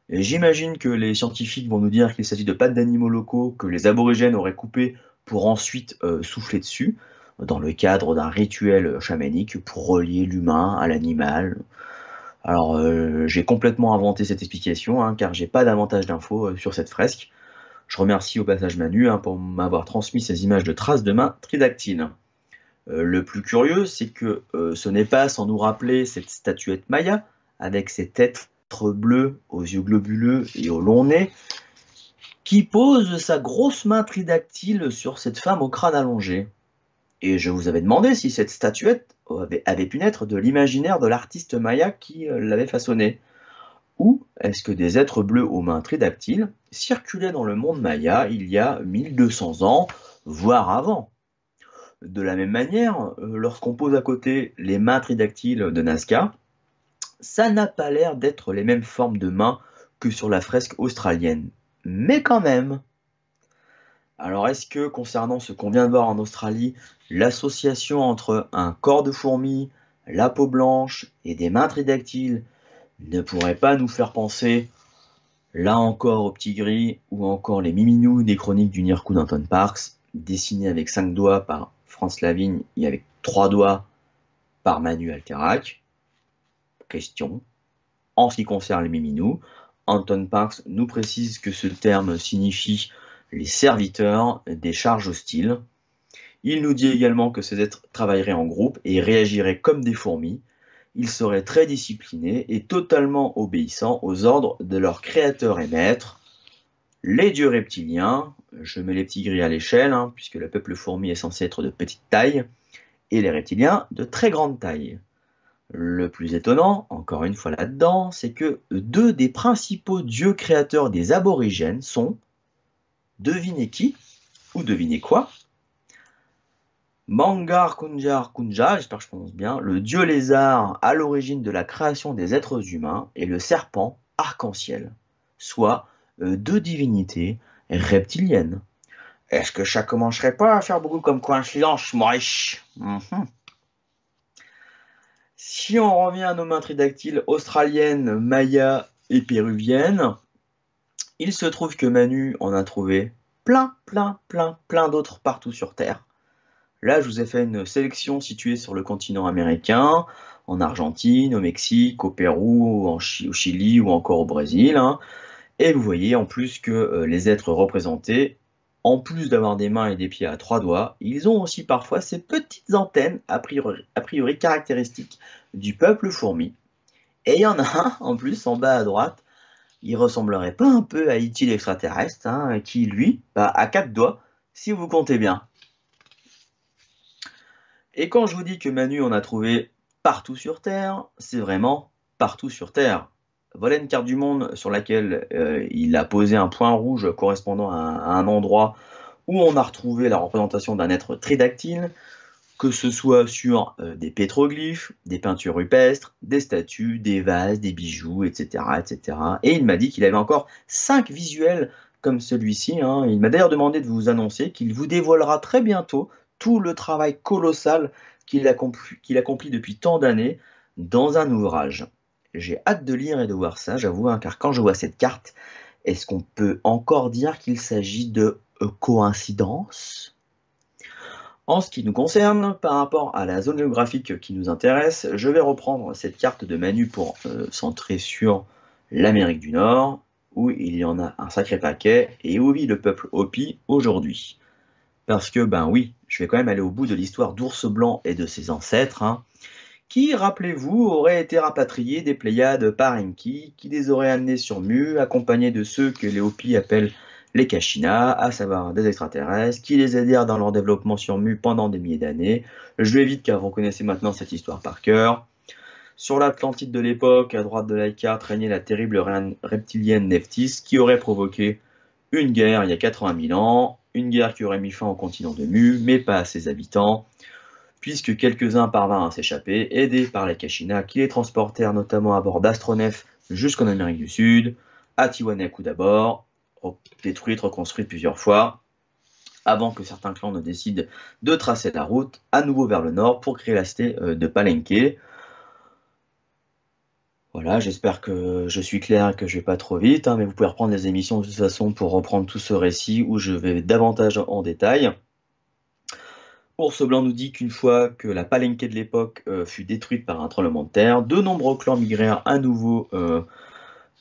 Et j'imagine que les scientifiques vont nous dire qu'il s'agit de pattes d'animaux locaux que les aborigènes auraient coupées pour ensuite souffler dessus, dans le cadre d'un rituel chamanique pour relier l'humain à l'animal. Alors, j'ai complètement inventé cette explication, hein, car j'ai pas davantage d'infos sur cette fresque. Je remercie au passage Manu, hein, pour m'avoir transmis ces images de traces de mains tridactyles. Le plus curieux, c'est que ce n'est pas sans nous rappeler cette statuette Maya, avec ses têtes bleues aux yeux globuleux et au long nez, qui pose sa grosse main tridactyle sur cette femme au crâne allongé. Et je vous avais demandé si cette statuette avait pu naître de l'imaginaire de l'artiste Maya qui l'avait façonnée. Ou est-ce que des êtres bleus aux mains tridactyles circulaient dans le monde Maya il y a 1200 ans, voire avant? De la même manière, lorsqu'on pose à côté les mains tridactyles de Nazca, ça n'a pas l'air d'être les mêmes formes de mains que sur la fresque australienne. Mais quand même. Alors est-ce que, concernant ce qu'on vient de voir en Australie, l'association entre un corps de fourmi, la peau blanche et des mains tridactyles ne pourrait pas nous faire penser, là encore, au petit gris, ou encore les Miminous des chroniques du Nirkou d'Anton Parks, dessinés avec 5 doigts par France Lavigne et avec 3 doigts par Manu Alterac? Question. En ce qui concerne les Miminous, Anton Parks nous précise que ce terme signifie les serviteurs des charges hostiles. Il nous dit également que ces êtres travailleraient en groupe et réagiraient comme des fourmis. Ils seraient très disciplinés et totalement obéissants aux ordres de leur créateur et maître, les dieux reptiliens. Je mets les petits gris à l'échelle, hein, puisque le peuple fourmi est censé être de petite taille, et les reptiliens de très grande taille. Le plus étonnant, encore une fois là-dedans, c'est que 2 des principaux dieux créateurs des aborigènes sont, devinez qui, ou devinez quoi? Mangar Kunjar Kunja, j'espère que je prononce bien, le dieu lézard à l'origine de la création des êtres humains, et le serpent arc-en-ciel, soit 2 divinités reptiliennes. Est-ce que ça commencerait pas à faire beaucoup comme coïncidence, Maurice? Si on revient à nos mains tridactyles australiennes, mayas et péruviennes, il se trouve que Manu en a trouvé plein d'autres partout sur Terre. Là, je vous ai fait une sélection située sur le continent américain, en Argentine, au Mexique, au Pérou, au Chili ou encore au Brésil, hein. Et vous voyez en plus que les êtres représentés, en plus d'avoir des mains et des pieds à 3 doigts, ils ont aussi parfois ces petites antennes a priori caractéristiques du peuple fourmi. Et il y en a un en plus en bas à droite, il ressemblerait pas un peu à E.T. l'extraterrestre, hein, qui lui a 4 doigts, si vous comptez bien. Et quand je vous dis que Manu en a trouvé partout sur Terre, c'est vraiment partout sur Terre. Voilà une carte du monde sur laquelle il a posé un point rouge correspondant à un endroit où on a retrouvé la représentation d'un être tridactyle, que ce soit sur des pétroglyphes, des peintures rupestres, des statues, des vases, des bijoux, etc. etc. Et il m'a dit qu'il avait encore 5 visuels comme celui-ci, hein. Il m'a d'ailleurs demandé de vous annoncer qu'il vous dévoilera très bientôt tout le travail colossal qu'il accomplit depuis tant d'années dans un ouvrage. J'ai hâte de lire et de voir ça, j'avoue, hein, car quand je vois cette carte, est-ce qu'on peut encore dire qu'il s'agit de coïncidence? En ce qui nous concerne, par rapport à la zone géographique qui nous intéresse, je vais reprendre cette carte de Manu pour centrer sur l'Amérique du Nord, où il y en a un sacré paquet, et où vit le peuple Hopi aujourd'hui. Parce que, ben oui, je vais quand même aller au bout de l'histoire d'Ours Blanc et de ses ancêtres, hein, qui, rappelez-vous, auraient été rapatriés des Pléiades par Enki, qui les auraient amenés sur Mu, accompagnés de ceux que les Hopis appellent les Kachina, à savoir des extraterrestres, qui les aidèrent dans leur développement sur Mu pendant des milliers d'années. Je l'évite car vous connaissez maintenant cette histoire par cœur. Sur l'Atlantide de l'époque, à droite de la carte, régnait la terrible reptilienne Nephthys qui aurait provoqué une guerre il y a 80 000 ans, une guerre qui aurait mis fin au continent de Mu, mais pas à ses habitants, puisque quelques-uns parvinrent à s'échapper, aidés par les Kachina qui les transportèrent notamment à bord d'astronefs jusqu'en Amérique du Sud, à Tiwanaku d'abord, détruite, reconstruite plusieurs fois, avant que certains clans ne décident de tracer la route à nouveau vers le nord pour créer la cité de Palenque. Voilà, j'espère que je suis clair et que je vais pas trop vite, mais vous pouvez reprendre les émissions de toute façon pour reprendre tout ce récit où je vais davantage en détail. Ours Blanc nous dit qu'une fois que la Palenque de l'époque fut détruite par un tremblement de terre, de nombreux clans migrèrent à nouveau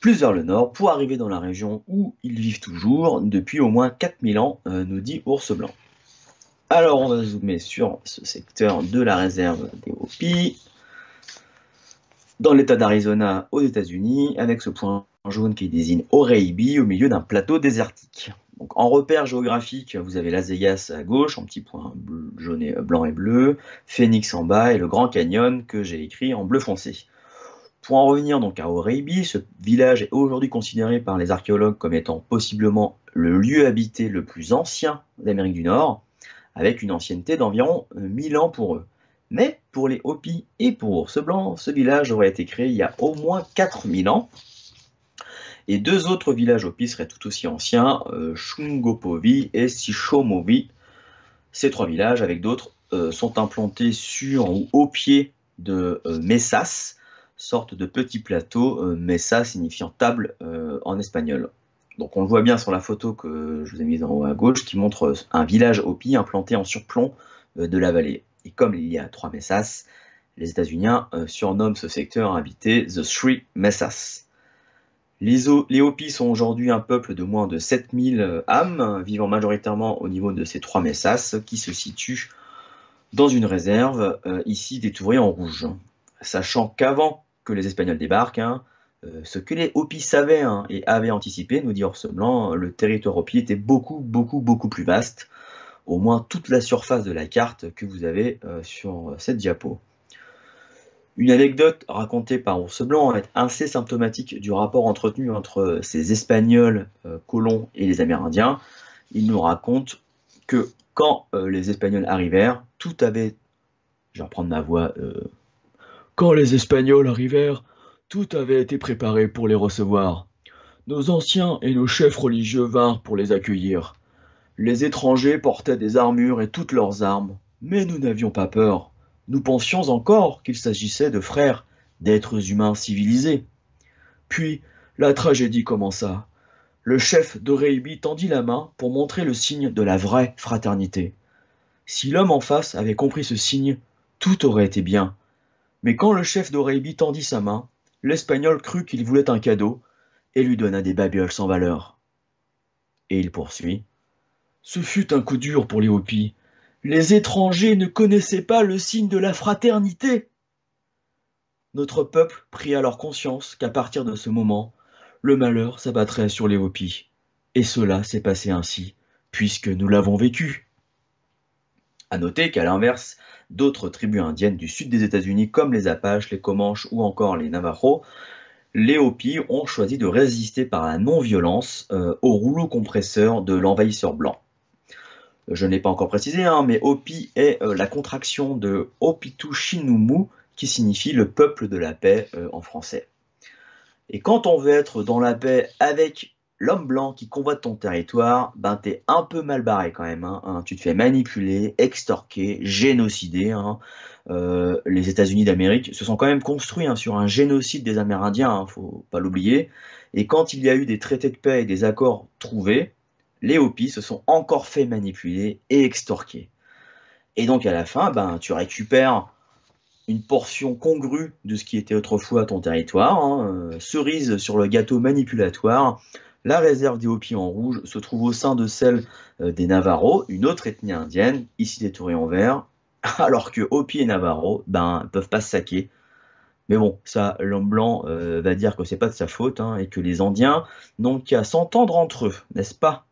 plus vers le nord pour arriver dans la région où ils vivent toujours depuis au moins 4000 ans, nous dit Ours Blanc. Alors on va zoomer sur ce secteur de la réserve des Hopis, dans l'état d'Arizona aux États-Unis, avec ce point jaune qui désigne Oreibi au milieu d'un plateau désertique. Donc, en repère géographique, vous avez Las Vegas à gauche, en petit point jaune et blanc et bleu, Phoenix en bas et le Grand Canyon que j'ai écrit en bleu foncé. Pour en revenir donc à Oreibi, ce village est aujourd'hui considéré par les archéologues comme étant possiblement le lieu habité le plus ancien d'Amérique du Nord, avec une ancienneté d'environ 1000 ans pour eux. Mais pour les Hopis et pour Ours Blanc, ce village aurait été créé il y a au moins 4000 ans. Et deux autres villages Hopis seraient tout aussi anciens, Shungopovi et Sishomovi. Ces trois villages, avec d'autres, sont implantés sur ou au pied de mesas, sorte de petits plateaux, mesa signifiant table en espagnol. Donc on le voit bien sur la photo que je vous ai mise en haut à gauche, qui montre un village Hopi implanté en surplomb de la vallée. Et comme il y a trois mesas, les États-Unis surnomment ce secteur habité The Three Mesas. Les Hopis sont aujourd'hui un peuple de moins de 7000 âmes, vivant majoritairement au niveau de ces trois mesas, qui se situent dans une réserve, ici détourée en rouge. Sachant qu'avant que les Espagnols débarquent, ce que les Hopis savaient et avaient anticipé, nous dit Ours Blanc, le territoire Hopi était beaucoup plus vaste, au moins toute la surface de la carte que vous avez sur cette diapo. Une anecdote racontée par Ours Blanc est assez symptomatique du rapport entretenu entre ces Espagnols colons et les Amérindiens. Il nous raconte que quand les Espagnols arrivèrent, tout avait... Je vais reprendre ma voix. Quand les Espagnols arrivèrent, tout avait été préparé pour les recevoir. Nos anciens et nos chefs religieux vinrent pour les accueillir. Les étrangers portaient des armures et toutes leurs armes, mais nous n'avions pas peur. Nous pensions encore qu'il s'agissait de frères, d'êtres humains civilisés. Puis, la tragédie commença. Le chef d'Oreibi tendit la main pour montrer le signe de la vraie fraternité. Si l'homme en face avait compris ce signe, tout aurait été bien. Mais quand le chef d'Oreibi tendit sa main, l'Espagnol crut qu'il voulait un cadeau et lui donna des babioles sans valeur. Et il poursuit. Ce fut un coup dur pour les Hopis. Les étrangers ne connaissaient pas le signe de la fraternité. Notre peuple prit alors conscience qu'à partir de ce moment, le malheur s'abattrait sur les Hopis. Et cela s'est passé ainsi, puisque nous l'avons vécu. À noter qu'à l'inverse, d'autres tribus indiennes du sud des États-Unis, comme les Apaches, les Comanches ou encore les Navajos, les Hopis ont choisi de résister par la non-violence au rouleau compresseur de l'envahisseur blanc. Je ne l'ai pas encore précisé, mais Hopi est la contraction de Hopitu-Shinumu, qui signifie le peuple de la paix en français. Et quand on veut être dans la paix avec l'homme blanc qui convoite ton territoire, ben t'es un peu mal barré quand même. Tu te fais manipuler, extorquer, génocider. Les États-Unis d'Amérique se sont quand même construits sur un génocide des Amérindiens, faut pas l'oublier. Et quand il y a eu des traités de paix et des accords trouvés, les Hopis se sont encore fait manipuler et extorquer. Et donc à la fin, ben, tu récupères une portion congrue de ce qui était autrefois ton territoire, cerise sur le gâteau manipulatoire. La réserve des Hopis en rouge se trouve au sein de celle des Navajos, une autre ethnie indienne, ici détourée en vert, alors que Hopis et Navajos ne peuvent pas se saquer. Mais bon, ça, l'homme blanc va dire que c'est pas de sa faute, et que les Indiens n'ont qu'à s'entendre entre eux, n'est-ce pas?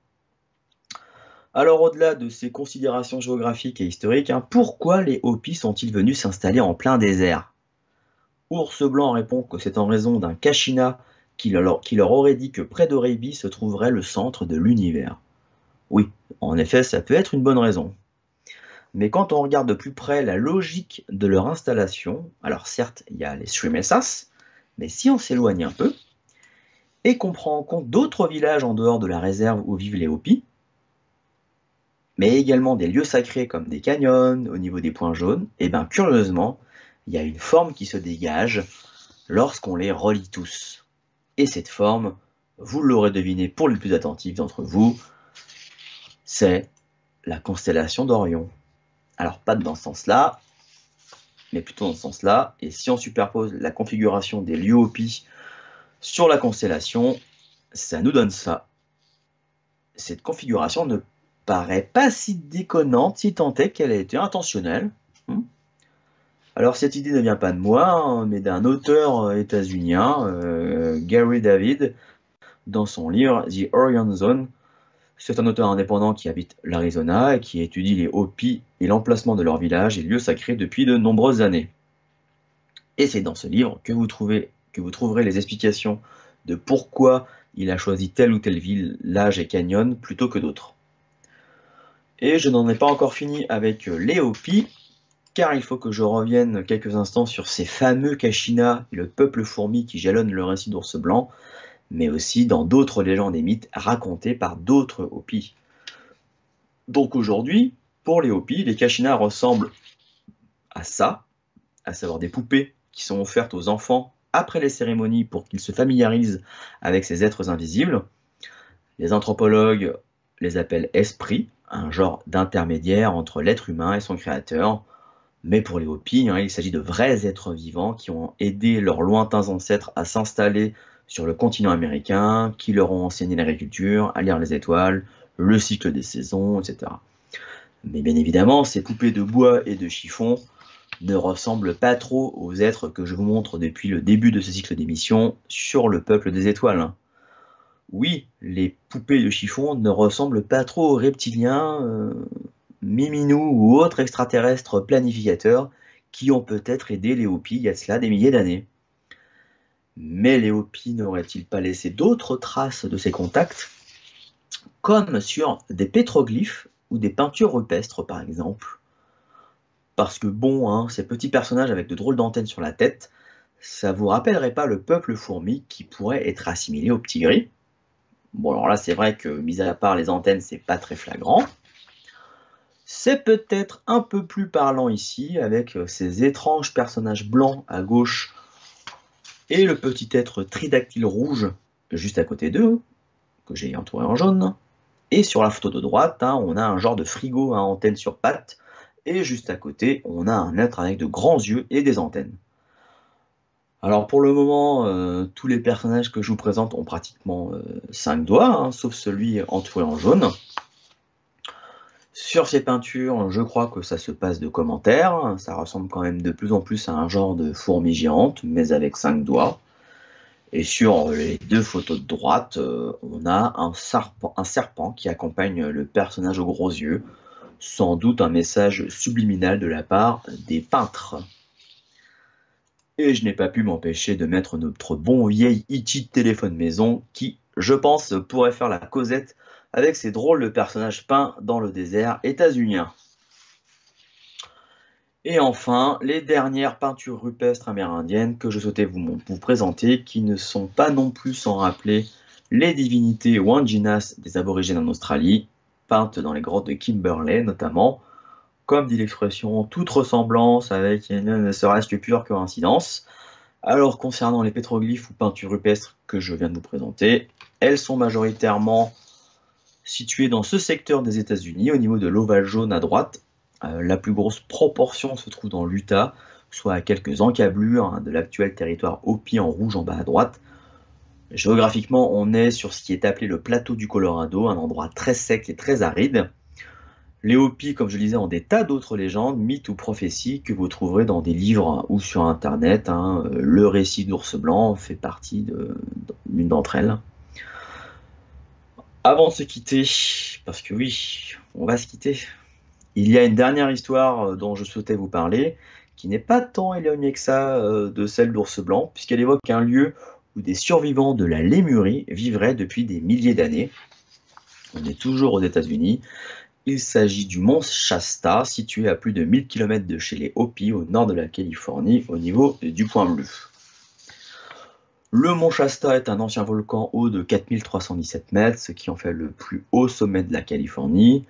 Alors au-delà de ces considérations géographiques et historiques, pourquoi les Hopis sont-ils venus s'installer en plein désert? Ours Blanc répond que c'est en raison d'un Kachina qui leur aurait dit que près d'Oraibi se trouverait le centre de l'univers. Oui, en effet, ça peut être une bonne raison. Mais quand on regarde de plus près la logique de leur installation, alors certes, il y a les Srimesas, mais si on s'éloigne un peu, et qu'on prend en compte d'autres villages en dehors de la réserve où vivent les Hopis, mais également des lieux sacrés comme des canyons au niveau des points jaunes, et bien curieusement, il y a une forme qui se dégage lorsqu'on les relie tous. Et cette forme, vous l'aurez deviné pour les plus attentifs d'entre vous, c'est la constellation d'Orion. Alors pas dans ce sens-là, mais plutôt dans ce sens-là. Et si on superpose la configuration des lieux Hopi sur la constellation, ça nous donne ça. Cette configuration ne paraît pas si déconnante si tant est qu'elle a été intentionnelle. Alors cette idée ne vient pas de moi, mais d'un auteur états-unien, Gary David, dans son livre The Orion Zone. C'est un auteur indépendant qui habite l'Arizona et qui étudie les Hopis et l'emplacement de leur village et lieux sacrés depuis de nombreuses années. Et c'est dans ce livre que vous trouverez les explications de pourquoi il a choisi telle ou telle village et canyon plutôt que d'autres. Et je n'en ai pas encore fini avec les Hopis, car il faut que je revienne quelques instants sur ces fameux Kachina et le peuple fourmi qui jalonne le récit d'Ours Blanc, mais aussi dans d'autres légendes et mythes racontés par d'autres Hopis. Donc aujourd'hui, pour les Hopis, les Kachina ressemblent à ça, à savoir des poupées qui sont offertes aux enfants après les cérémonies pour qu'ils se familiarisent avec ces êtres invisibles. Les anthropologues les appellent esprits, un genre d'intermédiaire entre l'être humain et son créateur. Mais pour les Hopis, il s'agit de vrais êtres vivants qui ont aidé leurs lointains ancêtres à s'installer sur le continent américain, qui leur ont enseigné l'agriculture, à lire les étoiles, le cycle des saisons, etc. Mais bien évidemment, ces poupées de bois et de chiffon ne ressemblent pas trop aux êtres que je vous montre depuis le début de ce cycle d'émission sur le peuple des étoiles. Oui, les poupées de chiffon ne ressemblent pas trop aux reptiliens, Miminous ou autres extraterrestres planificateurs qui ont peut-être aidé les Hopis il y a cela des milliers d'années. Mais les Hopis n'auraient-ils pas laissé d'autres traces de ces contacts, comme sur des pétroglyphes ou des peintures rupestres par exemple? Parce que bon, ces petits personnages avec de drôles d'antennes sur la tête, ça vous rappellerait pas le peuple fourmi qui pourrait être assimilé au petit gris? Bon alors là c'est vrai que mis à part les antennes c'est pas très flagrant. C'est peut-être un peu plus parlant ici, avec ces étranges personnages blancs à gauche et le petit être tridactyle rouge juste à côté d'eux, que j'ai entouré en jaune. Et sur la photo de droite, on a un genre de frigo à antennes sur pattes, et juste à côté, on a un être avec de grands yeux et des antennes. Alors pour le moment, tous les personnages que je vous présente ont pratiquement 5 doigts, sauf celui entouré en jaune. Sur ces peintures, je crois que ça se passe de commentaires. Ça ressemble quand même de plus en plus à un genre de fourmi géante, mais avec 5 doigts. Et sur les deux photos de droite, on a un serpent qui accompagne le personnage aux gros yeux. Sans doute un message subliminal de la part des peintres. Et je n'ai pas pu m'empêcher de mettre notre bon vieil Ichi de téléphone maison qui, je pense, pourrait faire la causette avec ces drôles de personnages peints dans le désert états-unien. Et enfin, les dernières peintures rupestres amérindiennes que je souhaitais vous présenter, qui ne sont pas non plus sans rappeler les divinités Wanjinas des aborigènes en Australie, peintes dans les grottes de Kimberley notamment, comme dit l'expression, toute ressemblance avec ne serait-ce que pure coïncidence. Alors concernant les pétroglyphes ou peintures rupestres que je viens de vous présenter, elles sont majoritairement situé dans ce secteur des États-Unis, au niveau de l'ovale jaune à droite. La plus grosse proportion se trouve dans l'Utah, soit à quelques encablures de l'actuel territoire Hopi en rouge en bas à droite. Géographiquement, on est sur ce qui est appelé le plateau du Colorado, un endroit très sec et très aride. Les Hopis, comme je le disais, ont des tas d'autres légendes, mythes ou prophéties que vous trouverez dans des livres ou sur Internet. Le récit d'Ours Blanc fait partie d'une d'entre elles. Avant de se quitter, parce que oui, on va se quitter, il y a une dernière histoire dont je souhaitais vous parler, qui n'est pas tant éloignée que ça de celle d'Ours Blanc, puisqu'elle évoque un lieu où des survivants de la Lémurie vivraient depuis des milliers d'années. On est toujours aux États-Unis. Il s'agit du mont Shasta, situé à plus de 1000 km de chez les Hopi, au nord de la Californie, au niveau du Point Bleu. Le mont Shasta est un ancien volcan haut de 4317 mètres, ce qui en fait le plus haut sommet de la Californie.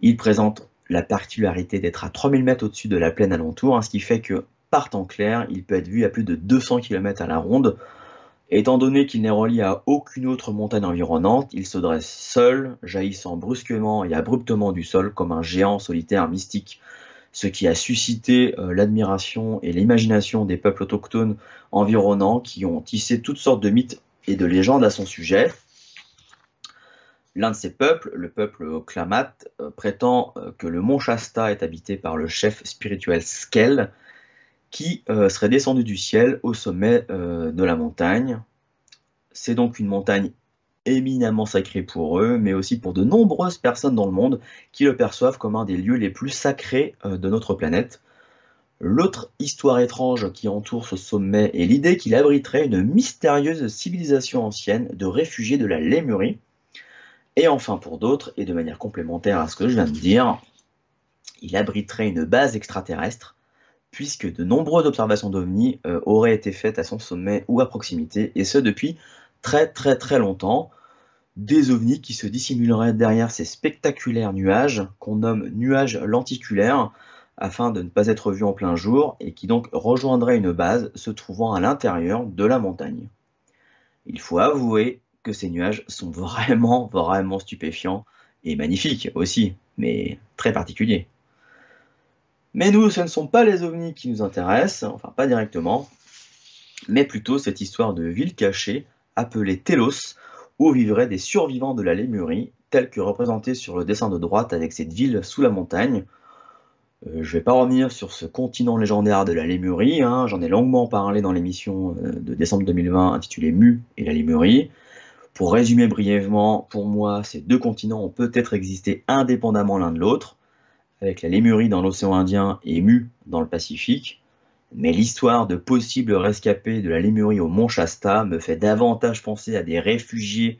Il présente la particularité d'être à 3000 mètres au-dessus de la plaine alentour, ce qui fait que, par temps clair, il peut être vu à plus de 200 km à la ronde. Étant donné qu'il n'est relié à aucune autre montagne environnante, il se dresse seul, jaillissant brusquement et abruptement du sol comme un géant solitaire mystique, ce qui a suscité l'admiration et l'imagination des peuples autochtones environnants qui ont tissé toutes sortes de mythes et de légendes à son sujet. L'un de ces peuples, le peuple Klamath, prétend que le mont Shasta est habité par le chef spirituel Skell, qui serait descendu du ciel au sommet de la montagne. C'est donc une montagne éminemment sacrée pour eux, mais aussi pour de nombreuses personnes dans le monde qui le perçoivent comme un des lieux les plus sacrés de notre planète. L'autre histoire étrange qui entoure ce sommet est l'idée qu'il abriterait une mystérieuse civilisation ancienne de réfugiés de la Lémurie. Et enfin pour d'autres, et de manière complémentaire à ce que je viens de dire, il abriterait une base extraterrestre, puisque de nombreuses observations d'OVNI auraient été faites à son sommet ou à proximité, et ce depuis très longtemps. Des ovnis qui se dissimuleraient derrière ces spectaculaires nuages, qu'on nomme nuages lenticulaires, afin de ne pas être vus en plein jour, et qui donc rejoindraient une base se trouvant à l'intérieur de la montagne. Il faut avouer que ces nuages sont vraiment stupéfiants, et magnifiques aussi, mais très particuliers. Mais nous, ce ne sont pas les ovnis qui nous intéressent, enfin pas directement, mais plutôt cette histoire de ville cachée, appelée Telos, où vivraient des survivants de la Lémurie, tels que représentés sur le dessin de droite avec cette ville sous la montagne. Je ne vais pas revenir sur ce continent légendaire de la Lémurie, j'en ai longuement parlé dans l'émission de décembre 2020 intitulée Mu et la Lémurie. Pour résumer brièvement, pour moi, ces deux continents ont peut-être existé indépendamment l'un de l'autre, avec la Lémurie dans l'océan Indien et Mu dans le Pacifique. Mais l'histoire de possibles rescapés de la Lémurie au mont Shasta me fait davantage penser à des réfugiés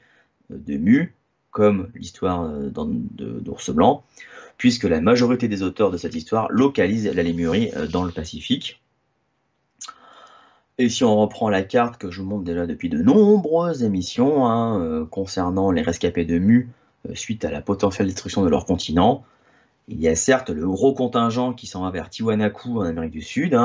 de Mu, comme l'histoire d'Ours Blanc, puisque la majorité des auteurs de cette histoire localisent la Lémurie dans le Pacifique. Et si on reprend la carte que je vous montre déjà depuis de nombreuses émissions concernant les rescapés de Mu suite à la potentielle destruction de leur continent, il y a certes le gros contingent qui s'en va vers Tiwanaku en Amérique du Sud,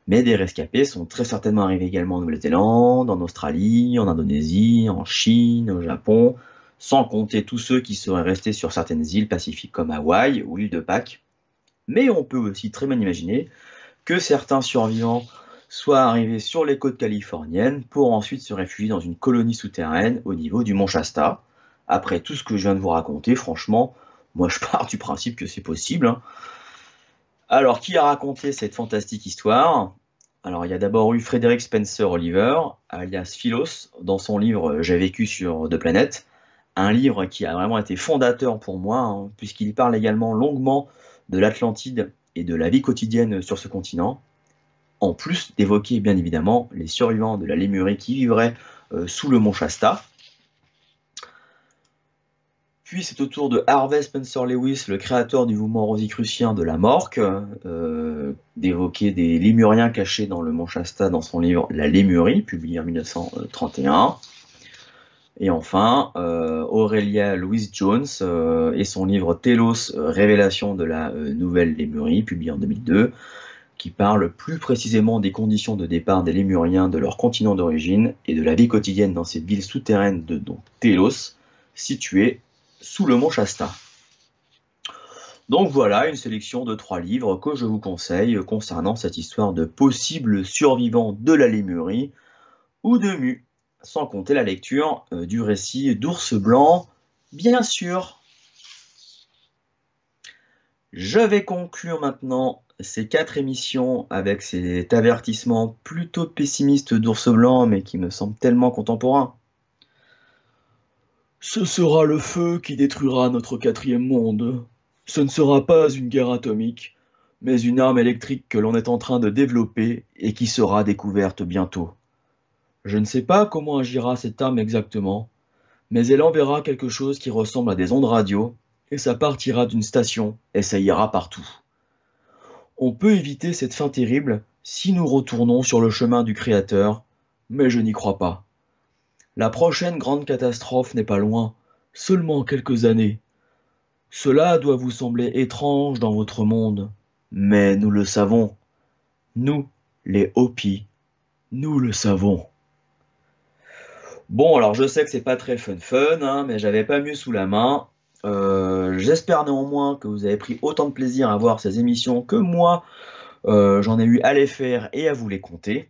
mais des rescapés sont très certainement arrivés également en Nouvelle-Zélande, en Australie, en Indonésie, en Chine, au Japon, sans compter tous ceux qui seraient restés sur certaines îles pacifiques comme Hawaï ou l'île de Pâques. Mais on peut aussi très bien imaginer que certains survivants soient arrivés sur les côtes californiennes pour ensuite se réfugier dans une colonie souterraine au niveau du mont Shasta. Après tout ce que je viens de vous raconter, franchement, moi je pars du principe que c'est possible. Alors, qui a raconté cette fantastique histoire? Alors, il y a d'abord eu Frédéric Spencer Oliver, alias Philos, dans son livre J'ai vécu sur deux planètes, un livre qui a vraiment été fondateur pour moi, puisqu'il parle également longuement de l'Atlantide et de la vie quotidienne sur ce continent, en plus d'évoquer bien évidemment les survivants de la Lémurie qui vivraient sous le mont Shasta. Puis c'est au tour de Harvey Spencer Lewis, le créateur du mouvement rosicrucien de la Morque, d'évoquer des lémuriens cachés dans le mont Shasta dans son livre La Lémurie, publié en 1931. Et enfin, Aurelia Louise Jones et son livre Telos, Révélation de la Nouvelle Lémurie, publié en 2002, qui parle plus précisément des conditions de départ des Lémuriens de leur continent d'origine et de la vie quotidienne dans cette ville souterraine de Telos, située sous le mont Shasta. Donc voilà une sélection de 3 livres que je vous conseille concernant cette histoire de possibles survivants de la Lémurie ou de Mu, sans compter la lecture du récit d'Ours Blanc, bien sûr. Je vais conclure maintenant ces 4 émissions avec cet avertissement plutôt pessimiste d'Ours Blanc, mais qui me semble tellement contemporain. Ce sera le feu qui détruira notre quatrième monde. Ce ne sera pas une guerre atomique, mais une arme électrique que l'on est en train de développer et qui sera découverte bientôt. Je ne sais pas comment agira cette arme exactement, mais elle enverra quelque chose qui ressemble à des ondes radio, et ça partira d'une station et ça ira partout. On peut éviter cette fin terrible si nous retournons sur le chemin du Créateur, mais je n'y crois pas. La prochaine grande catastrophe n'est pas loin, seulement quelques années. Cela doit vous sembler étrange dans votre monde, mais nous le savons. Nous, les Hopis, nous le savons. Bon, alors je sais que c'est pas très fun, hein, mais j'avais pas mieux sous la main. J'espère néanmoins que vous avez pris autant de plaisir à voir ces émissions que moi, j'en ai eu à les faire et à vous les compter.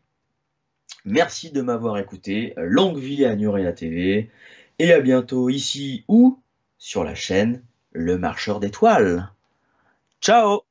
Merci de m'avoir écouté. Longue vie à Nuria TV. Et à bientôt ici ou sur la chaîne Le Marcheur d'étoiles. Ciao!